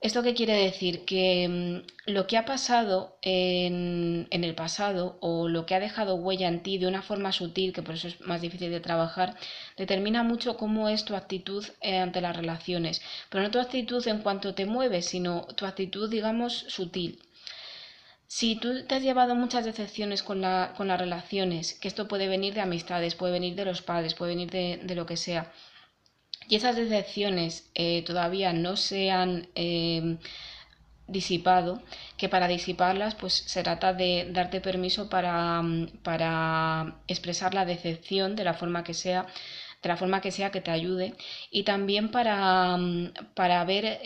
¿Esto qué quiere decir? Que lo que ha pasado en el pasado o lo que ha dejado huella en ti de una forma sutil, que por eso es más difícil de trabajar, determina mucho cómo es tu actitud ante las relaciones. Pero no tu actitud en cuanto te mueves, sino tu actitud, digamos, sutil. Si tú te has llevado muchas decepciones con las relaciones, que esto puede venir de amistades, puede venir de los padres, puede venir de lo que sea, y esas decepciones todavía no se han disipado, que para disiparlas pues se trata de darte permiso para expresar la decepción de la forma que sea que te ayude y también para ver,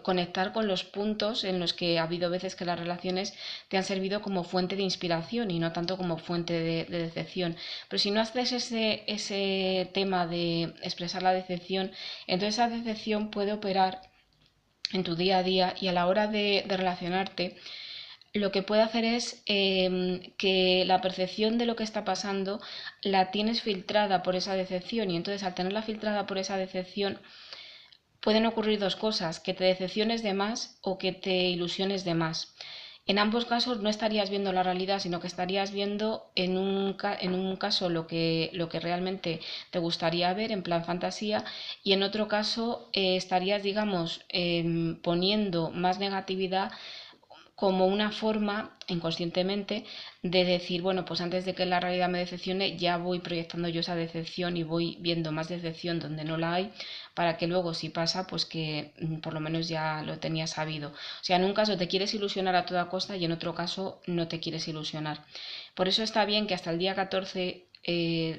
conectar con los puntos en los que ha habido veces que las relaciones te han servido como fuente de inspiración y no tanto como fuente de decepción. Pero si no haces ese tema de expresar la decepción, entonces esa decepción puede operar en tu día a día y a la hora de relacionarte, lo que puede hacer es que la percepción de lo que está pasando la tienes filtrada por esa decepción y entonces al tenerla filtrada por esa decepción pueden ocurrir dos cosas, que te decepciones de más o que te ilusiones de más. En ambos casos no estarías viendo la realidad, sino que estarías viendo en un caso lo que realmente te gustaría ver en plan fantasía y en otro caso estarías, digamos, poniendo más negatividad como una forma, inconscientemente, de decir, bueno, pues antes de que la realidad me decepcione, ya voy proyectando yo esa decepción y voy viendo más decepción donde no la hay, para que luego si pasa, pues que por lo menos ya lo tenía sabido. O sea, en un caso te quieres ilusionar a toda costa y en otro caso no te quieres ilusionar. Por eso está bien que hasta el día 14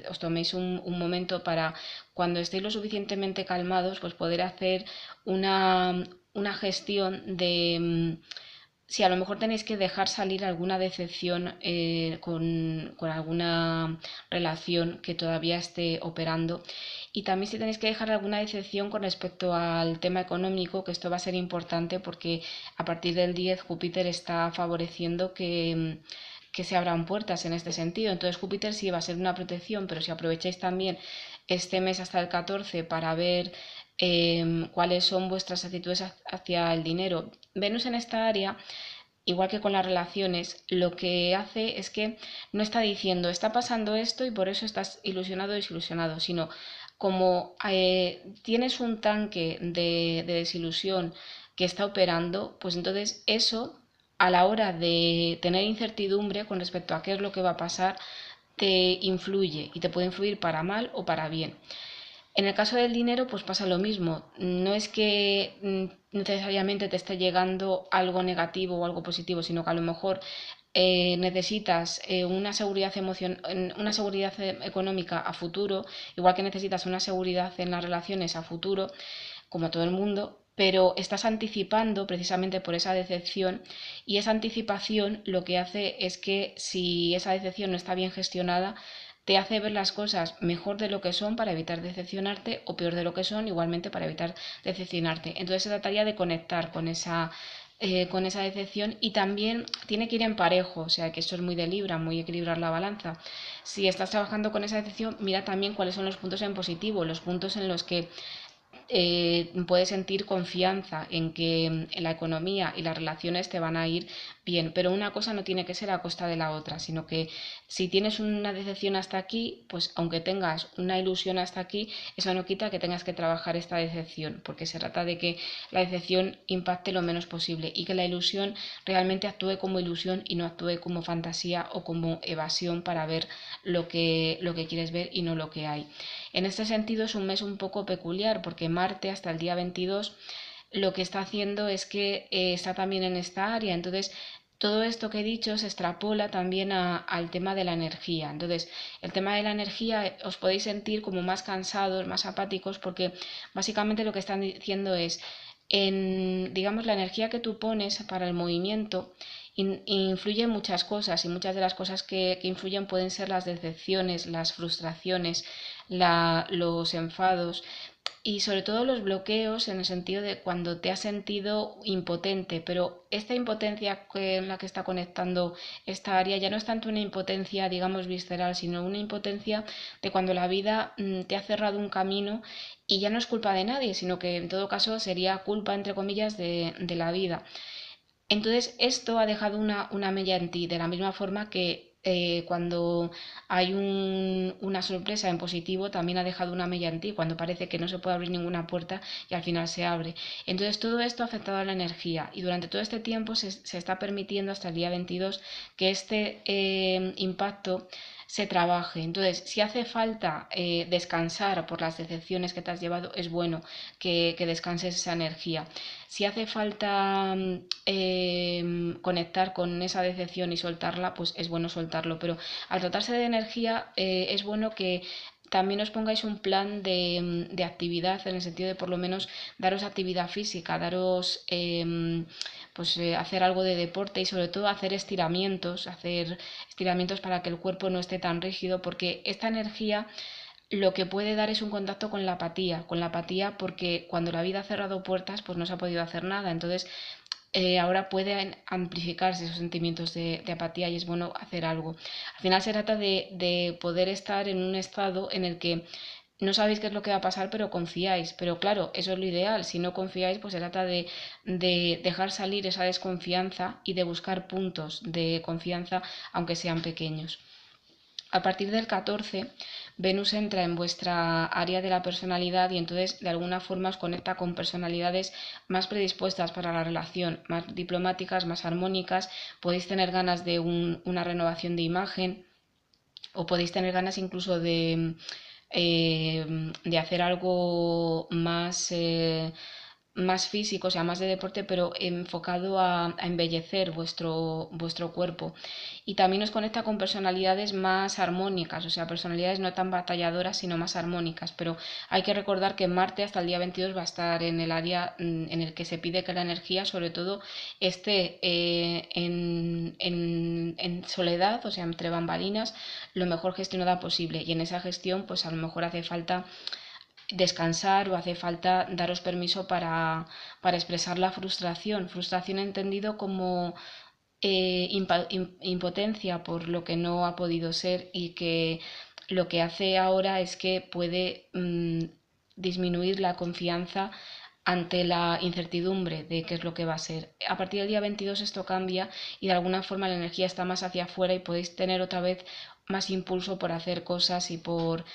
os toméis momento para, cuando estéis lo suficientemente calmados, pues poder hacer una gestión de si a lo mejor tenéis que dejar salir alguna decepción con alguna relación que todavía esté operando. Y también si tenéis que dejar alguna decepción con respecto al tema económico, que esto va a ser importante porque a partir del 10 Júpiter está favoreciendo que se abran puertas en este sentido. Entonces Júpiter sí va a ser una protección, pero si aprovecháis también este mes hasta el 14 para ver cuáles son vuestras actitudes hacia el dinero. Venus en esta área, igual que con las relaciones, lo que hace es que no está diciendo está pasando esto y por eso estás ilusionado o desilusionado, sino como tienes un tanque de desilusión que está operando, pues entonces eso a la hora de tener incertidumbre con respecto a qué es lo que va a pasar, te influye y te puede influir para mal o para bien. En el caso del dinero, pues pasa lo mismo. No es que necesariamente te esté llegando algo negativo o algo positivo, sino que a lo mejor necesitas una seguridad económica a futuro, igual que necesitas una seguridad en las relaciones a futuro, como todo el mundo, pero estás anticipando precisamente por esa decepción y esa anticipación lo que hace es que si esa decepción no está bien gestionada, te hace ver las cosas mejor de lo que son para evitar decepcionarte o peor de lo que son igualmente para evitar decepcionarte. Entonces se trataría de conectar con esa decepción y también tiene que ir en parejo, o sea que esto es muy de Libra, muy equilibrar la balanza. Si estás trabajando con esa decepción, mira también cuáles son los puntos en positivo, los puntos en los que puedes sentir confianza en que la economía y las relaciones te van a ir bien, pero una cosa no tiene que ser a costa de la otra, sino que si tienes una decepción hasta aquí, pues aunque tengas una ilusión hasta aquí, eso no quita que tengas que trabajar esta decepción, porque se trata de que la decepción impacte lo menos posible y que la ilusión realmente actúe como ilusión y no actúe como fantasía o como evasión para ver lo que quieres ver y no lo que hay. En este sentido es un mes un poco peculiar porque Marte hasta el día 22 lo que está haciendo es que está también en esta área. Entonces, todo esto que he dicho se extrapola también al tema de la energía. Entonces, el tema de la energía os podéis sentir como más cansados, más apáticos, porque básicamente lo que están diciendo es, digamos, la energía que tú pones para el movimiento Influyen muchas cosas y muchas de las cosas que influyen pueden ser las decepciones, las frustraciones, los enfados y sobre todo los bloqueos en el sentido de cuando te has sentido impotente, pero esta impotencia en la que está conectando esta área ya no es tanto una impotencia, digamos, visceral, sino una impotencia de cuando la vida te ha cerrado un camino y ya no es culpa de nadie, sino que en todo caso sería culpa, entre comillas, de la vida. Entonces, esto ha dejado una mella en ti, de la misma forma que cuando hay una sorpresa en positivo, también ha dejado una mella en ti, cuando parece que no se puede abrir ninguna puerta y al final se abre. Entonces, todo esto ha afectado a la energía y durante todo este tiempo se está permitiendo hasta el día 22 que este impacto se trabaje. Entonces, si hace falta descansar por las decepciones que te has llevado, es bueno que descanses esa energía. Si hace falta conectar con esa decepción y soltarla, pues es bueno soltarlo. Pero al tratarse de energía, es bueno que también os pongáis un plan de actividad en el sentido de por lo menos daros actividad física, daros hacer algo de deporte y sobre todo hacer estiramientos para que el cuerpo no esté tan rígido, porque esta energía lo que puede dar es un contacto con la apatía porque cuando la vida ha cerrado puertas pues no se ha podido hacer nada, entonces ahora pueden amplificarse esos sentimientos de apatía y es bueno hacer algo. Al final se trata de poder estar en un estado en el que no sabéis qué es lo que va a pasar, pero confiáis. Pero claro, eso es lo ideal. Si no confiáis, pues se trata de dejar salir esa desconfianza y de buscar puntos de confianza, aunque sean pequeños. A partir del 14, Venus entra en vuestra área de la personalidad y entonces de alguna forma os conecta con personalidades más predispuestas para la relación, más diplomáticas, más armónicas. Podéis tener ganas de una renovación de imagen o podéis tener ganas incluso de hacer algo más físico, o sea, más de deporte, pero enfocado a embellecer vuestro cuerpo. Y también os conecta con personalidades más armónicas, o sea, personalidades no tan batalladoras, sino más armónicas. Pero hay que recordar que Marte hasta el día 22 va a estar en el área en el que se pide que la energía, sobre todo, esté en soledad, o sea, entre bambalinas, lo mejor gestionada posible. Y en esa gestión, pues a lo mejor hace falta descansar o hace falta daros permiso para expresar la frustración. Frustración entendido como impotencia por lo que no ha podido ser y que lo que hace ahora es que puede disminuir la confianza ante la incertidumbre de qué es lo que va a ser. A partir del día 22 esto cambia y de alguna forma la energía está más hacia afuera y podéis tener otra vez más impulso por hacer cosas y por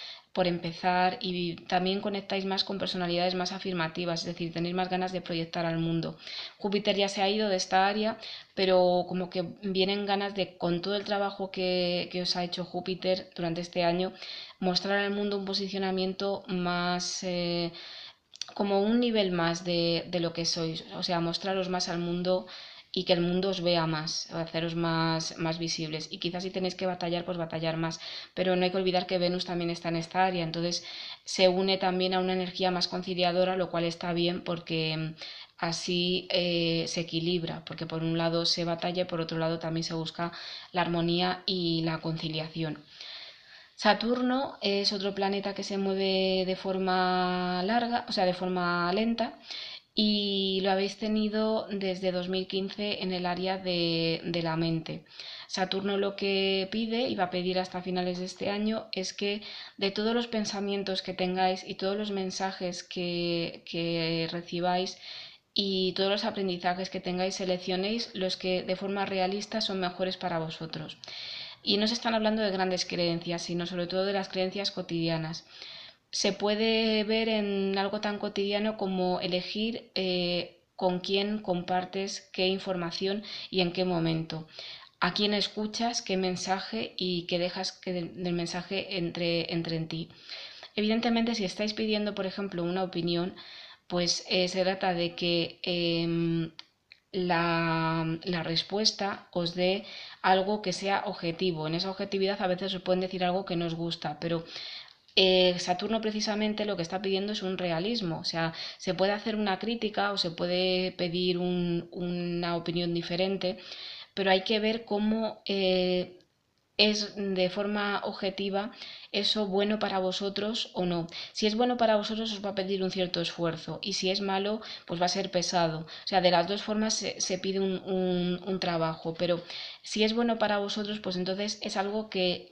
empezar y también conectáis más con personalidades más afirmativas, es decir, tenéis más ganas de proyectar al mundo. Júpiter ya se ha ido de esta área, pero como que vienen ganas de, con todo el trabajo que os ha hecho Júpiter durante este año, mostrar al mundo un posicionamiento más como un nivel más de lo que sois, o sea, mostraros más al mundo y que el mundo os vea más, haceros más visibles. Y quizás si tenéis que batallar, pues batallar más. Pero no hay que olvidar que Venus también está en esta área, entonces se une también a una energía más conciliadora, lo cual está bien porque así se equilibra, porque por un lado se batalla y por otro lado también se busca la armonía y la conciliación. Saturno es otro planeta que se mueve de forma larga, o sea, de forma lenta, y lo habéis tenido desde 2015 en el área de la mente. Saturno lo que pide, y va a pedir hasta finales de este año, es que de todos los pensamientos que tengáis y todos los mensajes que recibáis y todos los aprendizajes que tengáis, seleccionéis los que de forma realista son mejores para vosotros. Y no se están hablando de grandes creencias, sino sobre todo de las creencias cotidianas. Se puede ver en algo tan cotidiano como elegir con quién compartes qué información y en qué momento. A quién escuchas, qué mensaje y qué dejas que del mensaje entre en ti. Evidentemente, si estáis pidiendo, por ejemplo, una opinión, pues se trata de que la respuesta os dé algo que sea objetivo. En esa objetividad a veces os pueden decir algo que no os gusta, pero Saturno precisamente lo que está pidiendo es un realismo, o sea, se puede hacer una crítica o se puede pedir una opinión diferente, pero hay que ver cómo es de forma objetiva eso bueno para vosotros o no. Si es bueno para vosotros os va a pedir un cierto esfuerzo y si es malo pues va a ser pesado. O sea, de las dos formas se pide un trabajo, pero si es bueno para vosotros pues entonces es algo que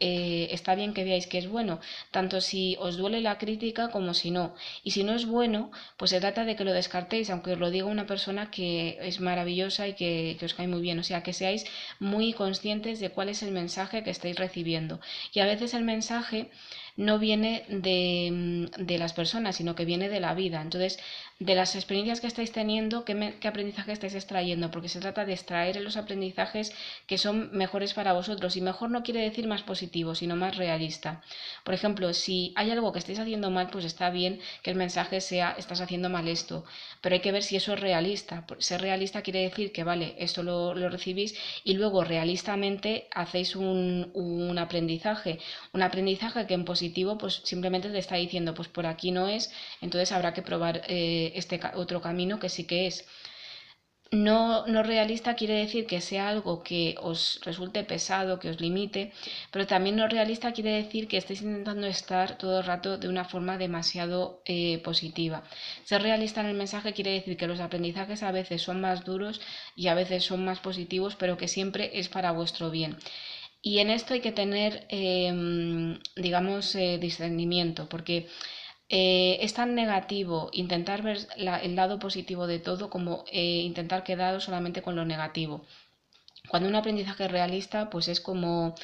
está bien que veáis que es bueno, tanto si os duele la crítica como si no. Y si no es bueno, pues se trata de que lo descartéis, aunque os lo diga una persona que es maravillosa y que os cae muy bien. O sea, que seáis muy conscientes de cuál es el mensaje que estáis recibiendo. Y a veces el mensaje no viene de las personas, sino que viene de la vida. Entonces, de las experiencias que estáis teniendo, ¿qué aprendizaje estáis extrayendo? Porque se trata de extraer los aprendizajes que son mejores para vosotros. Y mejor no quiere decir más positivo, sino más realista. Por ejemplo, si hay algo que estáis haciendo mal, pues está bien que el mensaje sea, estás haciendo mal esto. Pero hay que ver si eso es realista. Ser realista quiere decir que, vale, esto lo recibís y luego realistamente hacéis un aprendizaje. Un aprendizaje que en positivo pues simplemente te está diciendo pues por aquí no es, entonces habrá que probar este otro camino que sí que es. No, no realista quiere decir que sea algo que os resulte pesado, que os limite, pero también no realista quiere decir que estéis intentando estar todo el rato de una forma demasiado positiva. Ser realista en el mensaje quiere decir que los aprendizajes a veces son más duros y a veces son más positivos, pero que siempre es para vuestro bien. Y en esto hay que tener, digamos, discernimiento, porque es tan negativo intentar ver el lado positivo de todo como intentar quedaros solamente con lo negativo. Cuando un aprendizaje es realista, pues es como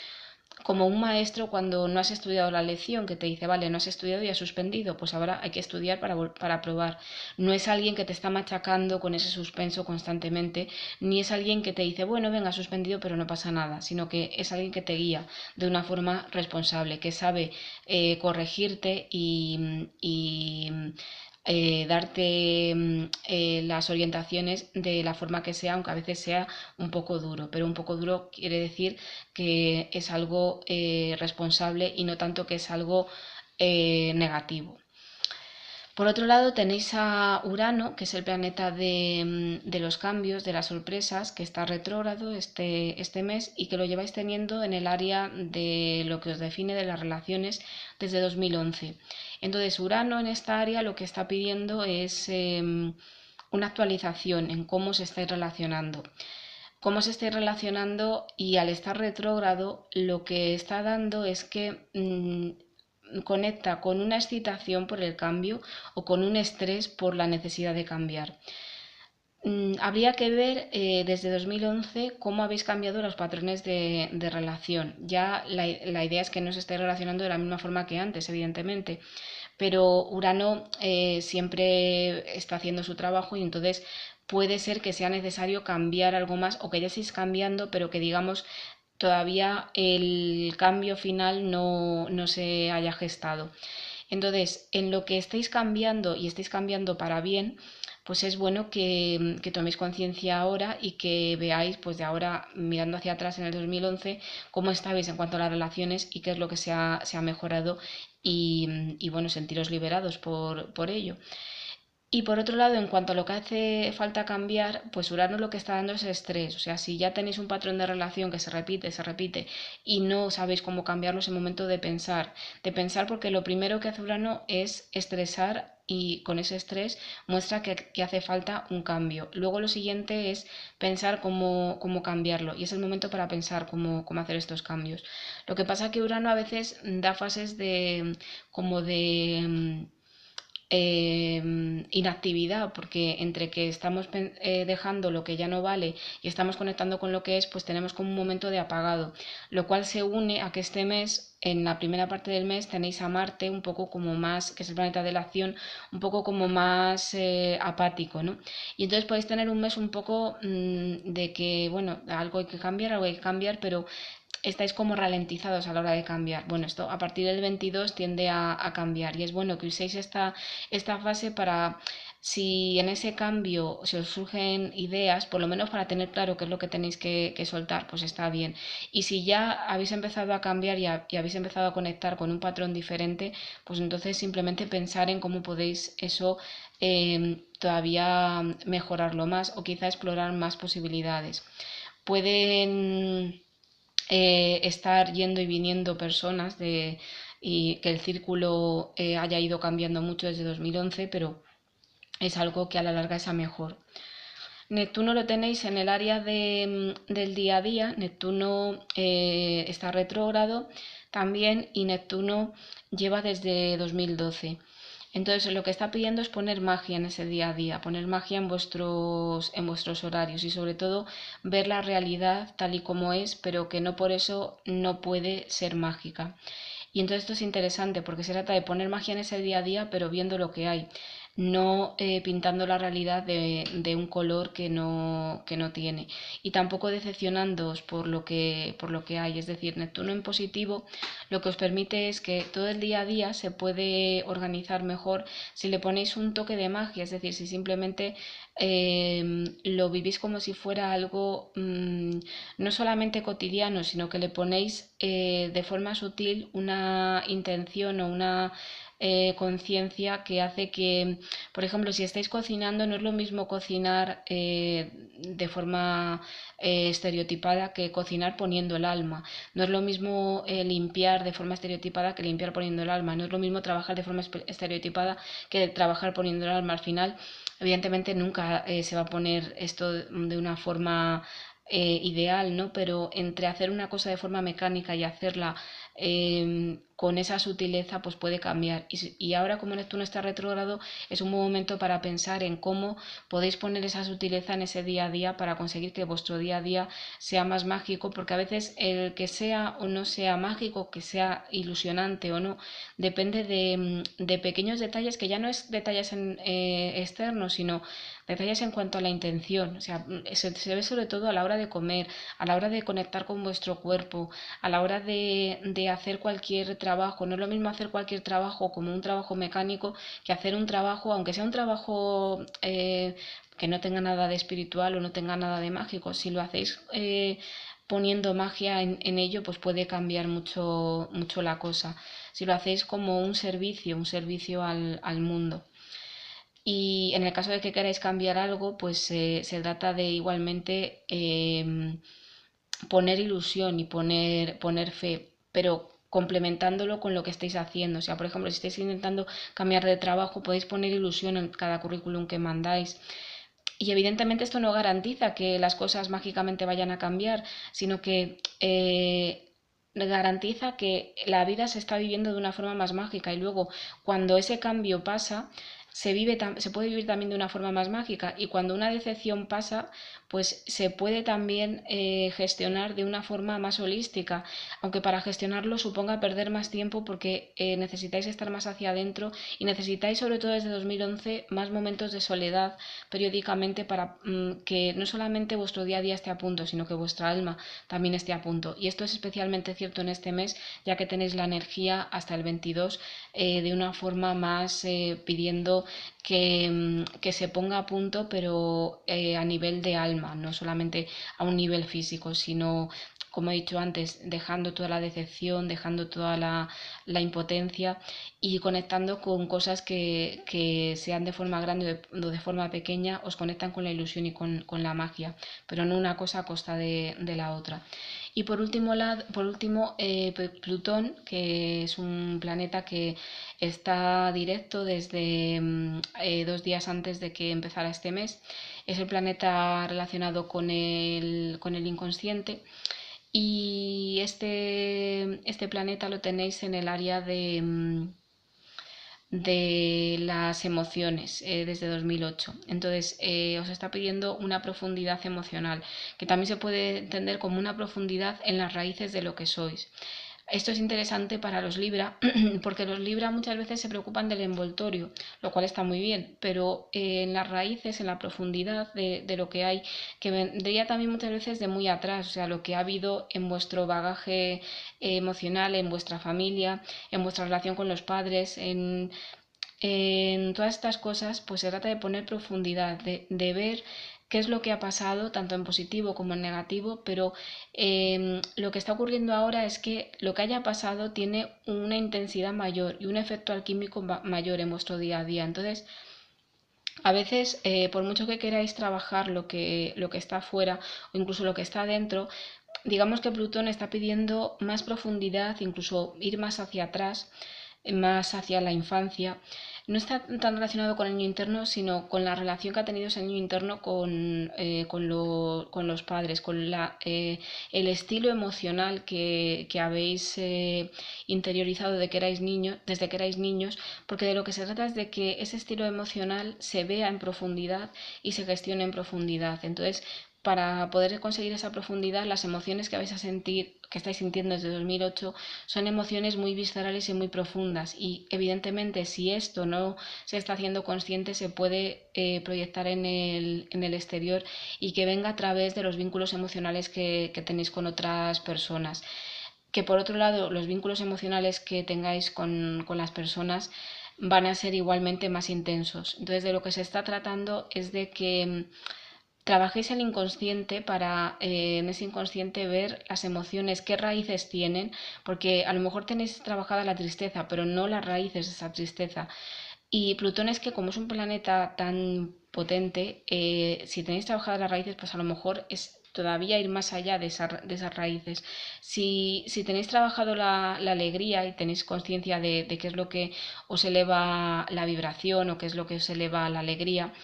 un maestro cuando no has estudiado la lección, que te dice, vale, no has estudiado y has suspendido, pues ahora hay que estudiar para probar. No es alguien que te está machacando con ese suspenso constantemente, ni es alguien que te dice, bueno, venga, suspendido, pero no pasa nada, sino que es alguien que te guía de una forma responsable, que sabe corregirte y darte las orientaciones de la forma que sea, aunque a veces sea un poco duro, pero un poco duro quiere decir que es algo responsable y no tanto que es algo negativo. Por otro lado tenéis a Urano, que es el planeta de los cambios, de las sorpresas, que está retrógrado este mes y que lo lleváis teniendo en el área de lo que os define de las relaciones desde 2011. Entonces Urano en esta área lo que está pidiendo es una actualización en cómo se estáis relacionando. Cómo se estáis relacionando y al estar retrógrado lo que está dando es que conecta con una excitación por el cambio o con un estrés por la necesidad de cambiar. Habría que ver desde 2011 cómo habéis cambiado los patrones de relación. Ya la idea es que no os estéis relacionando de la misma forma que antes, evidentemente, pero Urano siempre está haciendo su trabajo y entonces puede ser que sea necesario cambiar algo más o que ya estéis cambiando, pero que digamos todavía el cambio final no se haya gestado. Entonces, en lo que estéis cambiando y estéis cambiando para bien, pues es bueno que toméis conciencia ahora y que veáis, pues de ahora, mirando hacia atrás en el 2011, cómo estabais en cuanto a las relaciones y qué es lo que se ha mejorado y bueno, sentiros liberados por ello. Y por otro lado, en cuanto a lo que hace falta cambiar, pues Urano lo que está dando es estrés. O sea, si ya tenéis un patrón de relación que se repite y no sabéis cómo cambiarlo, es el momento de pensar. De pensar porque lo primero que hace Urano es estresar y con ese estrés muestra que hace falta un cambio. Luego lo siguiente es pensar cómo cambiarlo y es el momento para pensar cómo hacer estos cambios. Lo que pasa es que Urano a veces da fases de como de inactividad, porque entre que estamos dejando lo que ya no vale y estamos conectando con lo que es, pues tenemos como un momento de apagado, lo cual se une a que este mes, en la primera parte del mes, tenéis a Marte un poco como más, que es el planeta de la acción, un poco como más apático, ¿no? Y entonces podéis tener un mes un poco de que, bueno, algo hay que cambiar, pero estáis como ralentizados a la hora de cambiar. Bueno, esto a partir del 22 tiende a cambiar y es bueno que uséis esta fase para, si en ese cambio se os surgen ideas, por lo menos para tener claro qué es lo que tenéis que soltar, pues está bien. Y si ya habéis empezado a cambiar y habéis empezado a conectar con un patrón diferente, pues entonces simplemente pensar en cómo podéis eso todavía mejorarlo más o quizá explorar más posibilidades. Pueden estar yendo y viniendo personas y que el círculo haya ido cambiando mucho desde 2011, pero es algo que a la larga es a mejor. Neptuno lo tenéis en el área del día a día. Neptuno está retrógrado también y Neptuno lleva desde 2012. Entonces lo que está pidiendo es poner magia en ese día a día, poner magia en vuestros horarios y sobre todo ver la realidad tal y como es, pero que no por eso no puede ser mágica. Y entonces esto es interesante porque se trata de poner magia en ese día a día, pero viendo lo que hay, no pintando la realidad de un color que no tiene. Y tampoco decepcionándoos por lo que hay. Es decir, Neptuno en positivo lo que os permite es que todo el día a día se puede organizar mejor si le ponéis un toque de magia. Es decir, si simplemente lo vivís como si fuera algo no solamente cotidiano, sino que le ponéis de forma sutil una intención o una conciencia que hace que, por ejemplo, si estáis cocinando, no es lo mismo cocinar de forma estereotipada que cocinar poniendo el alma. No es lo mismo limpiar de forma estereotipada que limpiar poniendo el alma. No es lo mismo trabajar de forma estereotipada que trabajar poniendo el alma. Al final, evidentemente, nunca se va a poner esto de una forma ideal, ¿no? Pero entre hacer una cosa de forma mecánica y hacerla con esa sutileza, pues puede cambiar. Y ahora, como Neptuno está retrógrado, es un buen momento para pensar en cómo podéis poner esa sutileza en ese día a día para conseguir que vuestro día a día sea más mágico, porque a veces el que sea o no sea mágico, que sea ilusionante o no, depende de pequeños detalles que ya no es detalles externos, sino detalles en cuanto a la intención. O sea, se ve sobre todo a la hora de comer, a la hora de conectar con vuestro cuerpo, a la hora de hacer cualquier trabajo. No es lo mismo hacer cualquier trabajo como un trabajo mecánico que hacer un trabajo, aunque sea un trabajo que no tenga nada de espiritual o no tenga nada de mágico. Si lo hacéis poniendo magia en ello, pues puede cambiar mucho, mucho la cosa. Si lo hacéis como un servicio al mundo. Y en el caso de que queráis cambiar algo, pues se trata de igualmente poner ilusión y poner fe, pero complementándolo con lo que estáis haciendo. O sea, por ejemplo, si estáis intentando cambiar de trabajo, podéis poner ilusión en cada currículum que mandáis. Y evidentemente esto no garantiza que las cosas mágicamente vayan a cambiar, sino que garantiza que la vida se está viviendo de una forma más mágica y luego cuando ese cambio pasa, se puede vivir también de una forma más mágica y cuando una decepción pasa, pues se puede también gestionar de una forma más holística, aunque para gestionarlo suponga perder más tiempo porque necesitáis estar más hacia adentro y necesitáis sobre todo desde 2011 más momentos de soledad periódicamente para que no solamente vuestro día a día esté a punto, sino que vuestra alma también esté a punto. Y esto es especialmente cierto en este mes, ya que tenéis la energía hasta el 22 de una forma más pidiendo que se ponga a punto, pero a nivel de alma, no solamente a un nivel físico, sino como he dicho antes, dejando toda la decepción, dejando toda la impotencia y conectando con cosas que sean de forma grande o de forma pequeña, os conectan con la ilusión y con la magia, pero no una cosa a costa de la otra. Y por último, Plutón, que es un planeta que está directo desde 2 días antes de que empezara este mes. Es el planeta relacionado con el inconsciente. Y este planeta lo tenéis en el área de las emociones desde 2008. Entonces, os está pidiendo una profundidad emocional, que también se puede entender como una profundidad en las raíces de lo que sois. Esto es interesante para los Libra, porque los Libra muchas veces se preocupan del envoltorio, lo cual está muy bien, pero en las raíces, en la profundidad de lo que hay, que vendría también muchas veces de muy atrás, o sea, lo que ha habido en vuestro bagaje emocional, en vuestra familia, en vuestra relación con los padres, en todas estas cosas, pues se trata de poner profundidad, de ver qué es lo que ha pasado, tanto en positivo como en negativo, pero lo que está ocurriendo ahora es que lo que haya pasado tiene una intensidad mayor y un efecto alquímico mayor en vuestro día a día. Entonces, A veces, por mucho que queráis trabajar lo que está afuera o incluso lo que está dentro, digamos que Plutón está pidiendo más profundidad, incluso ir más hacia atrás, más hacia la infancia. No está tan relacionado con el niño interno, sino con la relación que ha tenido ese niño interno con los padres, con el estilo emocional que habéis interiorizado desde que erais niños, porque de lo que se trata es de que ese estilo emocional se vea en profundidad y se gestione en profundidad. Entonces, para poder conseguir esa profundidad, las emociones que vais a sentir, que estáis sintiendo desde 2008, son emociones muy viscerales y muy profundas. Y evidentemente, si esto no se está haciendo consciente, se puede proyectar en el exterior y que venga a través de los vínculos emocionales que tenéis con otras personas. Que por otro lado, los vínculos emocionales que tengáis con las personas van a ser igualmente más intensos. Entonces, de lo que se está tratando es de que trabajéis el inconsciente para en ese inconsciente ver las emociones, qué raíces tienen, porque a lo mejor tenéis trabajada la tristeza, pero no las raíces de esa tristeza. Y Plutón es que como es un planeta tan potente, si tenéis trabajadas las raíces, pues a lo mejor es todavía ir más allá de esas raíces. Si tenéis trabajado la alegría y tenéis conciencia de qué es lo que os eleva la vibración o qué es lo que os eleva la alegría,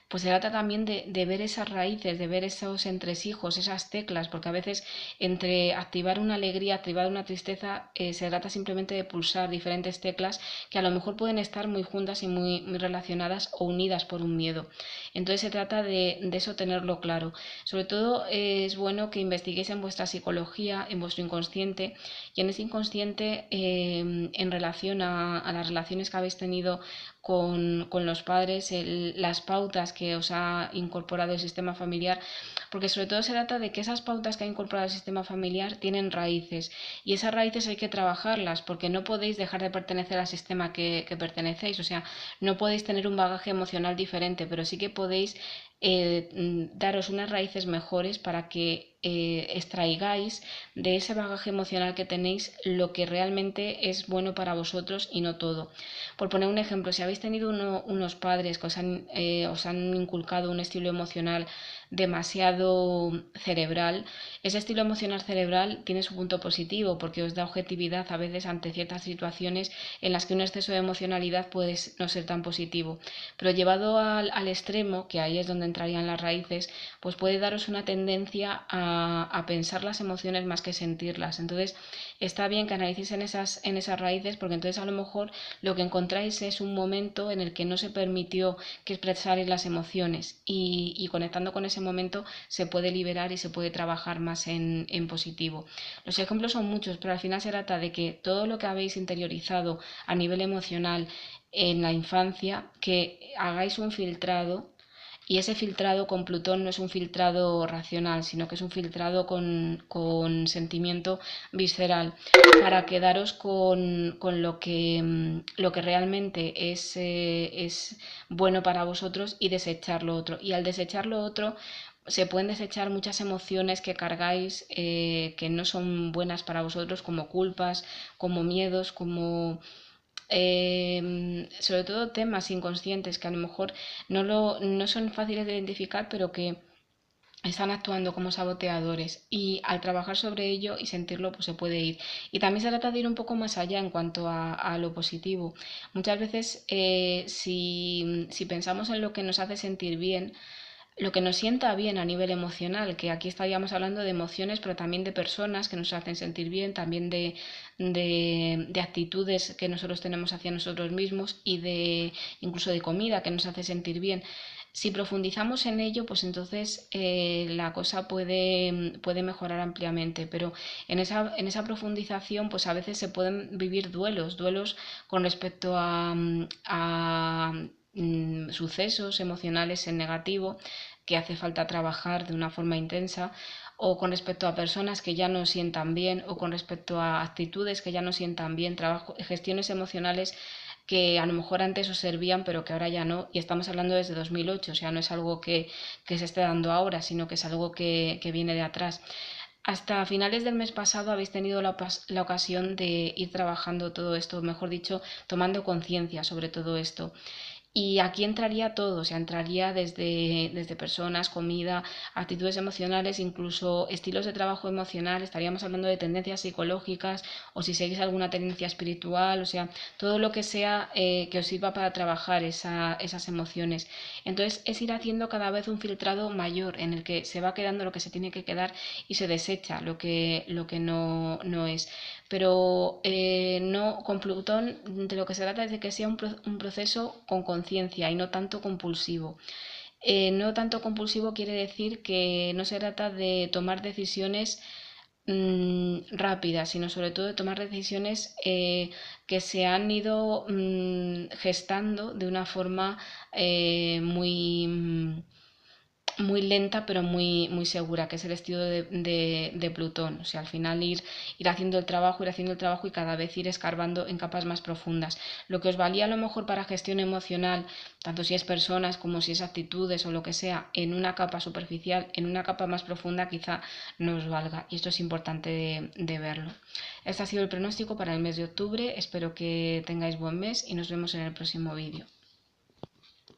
pues se trata también de ver esas raíces, de ver esos entresijos, esas teclas, porque a veces entre activar una alegría, activar una tristeza, se trata simplemente de pulsar diferentes teclas que a lo mejor pueden estar muy juntas y muy relacionadas o unidas por un miedo. Entonces se trata de eso tenerlo claro. Sobre todo es bueno que investiguéis en vuestra psicología, en vuestro inconsciente y en ese inconsciente en relación a las relaciones que habéis tenido con los padres, las pautas que os ha incorporado el sistema familiar, porque sobre todo se trata de que esas pautas que ha incorporado el sistema familiar tienen raíces y esas raíces hay que trabajarlas porque no podéis dejar de pertenecer al sistema que pertenecéis, o sea, no podéis tener un bagaje emocional diferente, pero sí que podéis daros unas raíces mejores para que extraigáis de ese bagaje emocional que tenéis lo que realmente es bueno para vosotros y no todo. Por poner un ejemplo, si habéis tenido unos padres que os han inculcado un estilo emocional demasiado cerebral, ese estilo emocional cerebral tiene su punto positivo porque os da objetividad a veces ante ciertas situaciones en las que un exceso de emocionalidad puede no ser tan positivo. Pero llevado al extremo, que ahí es donde entrarían las raíces, pues puede daros una tendencia a pensar las emociones más que sentirlas. Entonces está bien que analicéis en esas raíces porque entonces a lo mejor lo que encontráis es un momento en el que no se permitió que expresarais las emociones y conectando con ese momento se puede liberar y se puede trabajar más en positivo. Los ejemplos son muchos, pero al final se trata de que todo lo que habéis interiorizado a nivel emocional en la infancia, que hagáis un filtrado y ese filtrado con Plutón no es un filtrado racional, sino que es un filtrado con sentimiento visceral, para quedaros con lo que realmente es bueno para vosotros y desechar lo otro. Y al desechar lo otro, se pueden desechar muchas emociones que cargáis que no son buenas para vosotros, como culpas, como miedos, como sobre todo temas inconscientes que a lo mejor no son fáciles de identificar, pero que están actuando como saboteadores y al trabajar sobre ello y sentirlo pues se puede ir. Y también se trata de ir un poco más allá en cuanto a lo positivo. Muchas veces si pensamos en lo que nos hace sentir bien, lo que nos sienta bien a nivel emocional, que aquí estaríamos hablando de emociones, pero también de personas que nos hacen sentir bien, también de actitudes que nosotros tenemos hacia nosotros mismos y de incluso de comida que nos hace sentir bien. Si profundizamos en ello, pues entonces la cosa puede mejorar ampliamente, pero en esa profundización pues a veces se pueden vivir duelos con respecto a sucesos emocionales en negativo que hace falta trabajar de una forma intensa, o con respecto a personas que ya no sientan bien, o con respecto a actitudes que ya no sientan bien, gestiones emocionales que a lo mejor antes os servían pero que ahora ya no, y estamos hablando desde 2008, o sea, no es algo que se esté dando ahora, sino que es algo que viene de atrás. Hasta finales del mes pasado habéis tenido la ocasión de ir trabajando todo esto, mejor dicho, tomando conciencia sobre todo esto. Y aquí entraría todo, o sea, entraría desde personas, comida, actitudes emocionales, incluso estilos de trabajo emocional, estaríamos hablando de tendencias psicológicas o si seguís alguna tendencia espiritual, o sea, todo lo que sea que os sirva para trabajar esas emociones. Entonces es ir haciendo cada vez un filtrado mayor en el que se va quedando lo que se tiene que quedar y se desecha lo que no es. Pero no, con Plutón de lo que se trata es de que sea un proceso con conciencia y no tanto compulsivo. No tanto compulsivo quiere decir que no se trata de tomar decisiones rápidas, sino sobre todo de tomar decisiones que se han ido gestando de una forma muy lenta pero muy segura, que es el estilo de Plutón. O sea, al final ir haciendo el trabajo y cada vez ir escarbando en capas más profundas. Lo que os valía a lo mejor para gestión emocional, tanto si es personas como si es actitudes o lo que sea, en una capa superficial, en una capa más profunda quizá no os valga. Y esto es importante de verlo. Este ha sido el pronóstico para el mes de octubre. Espero que tengáis buen mes y nos vemos en el próximo vídeo.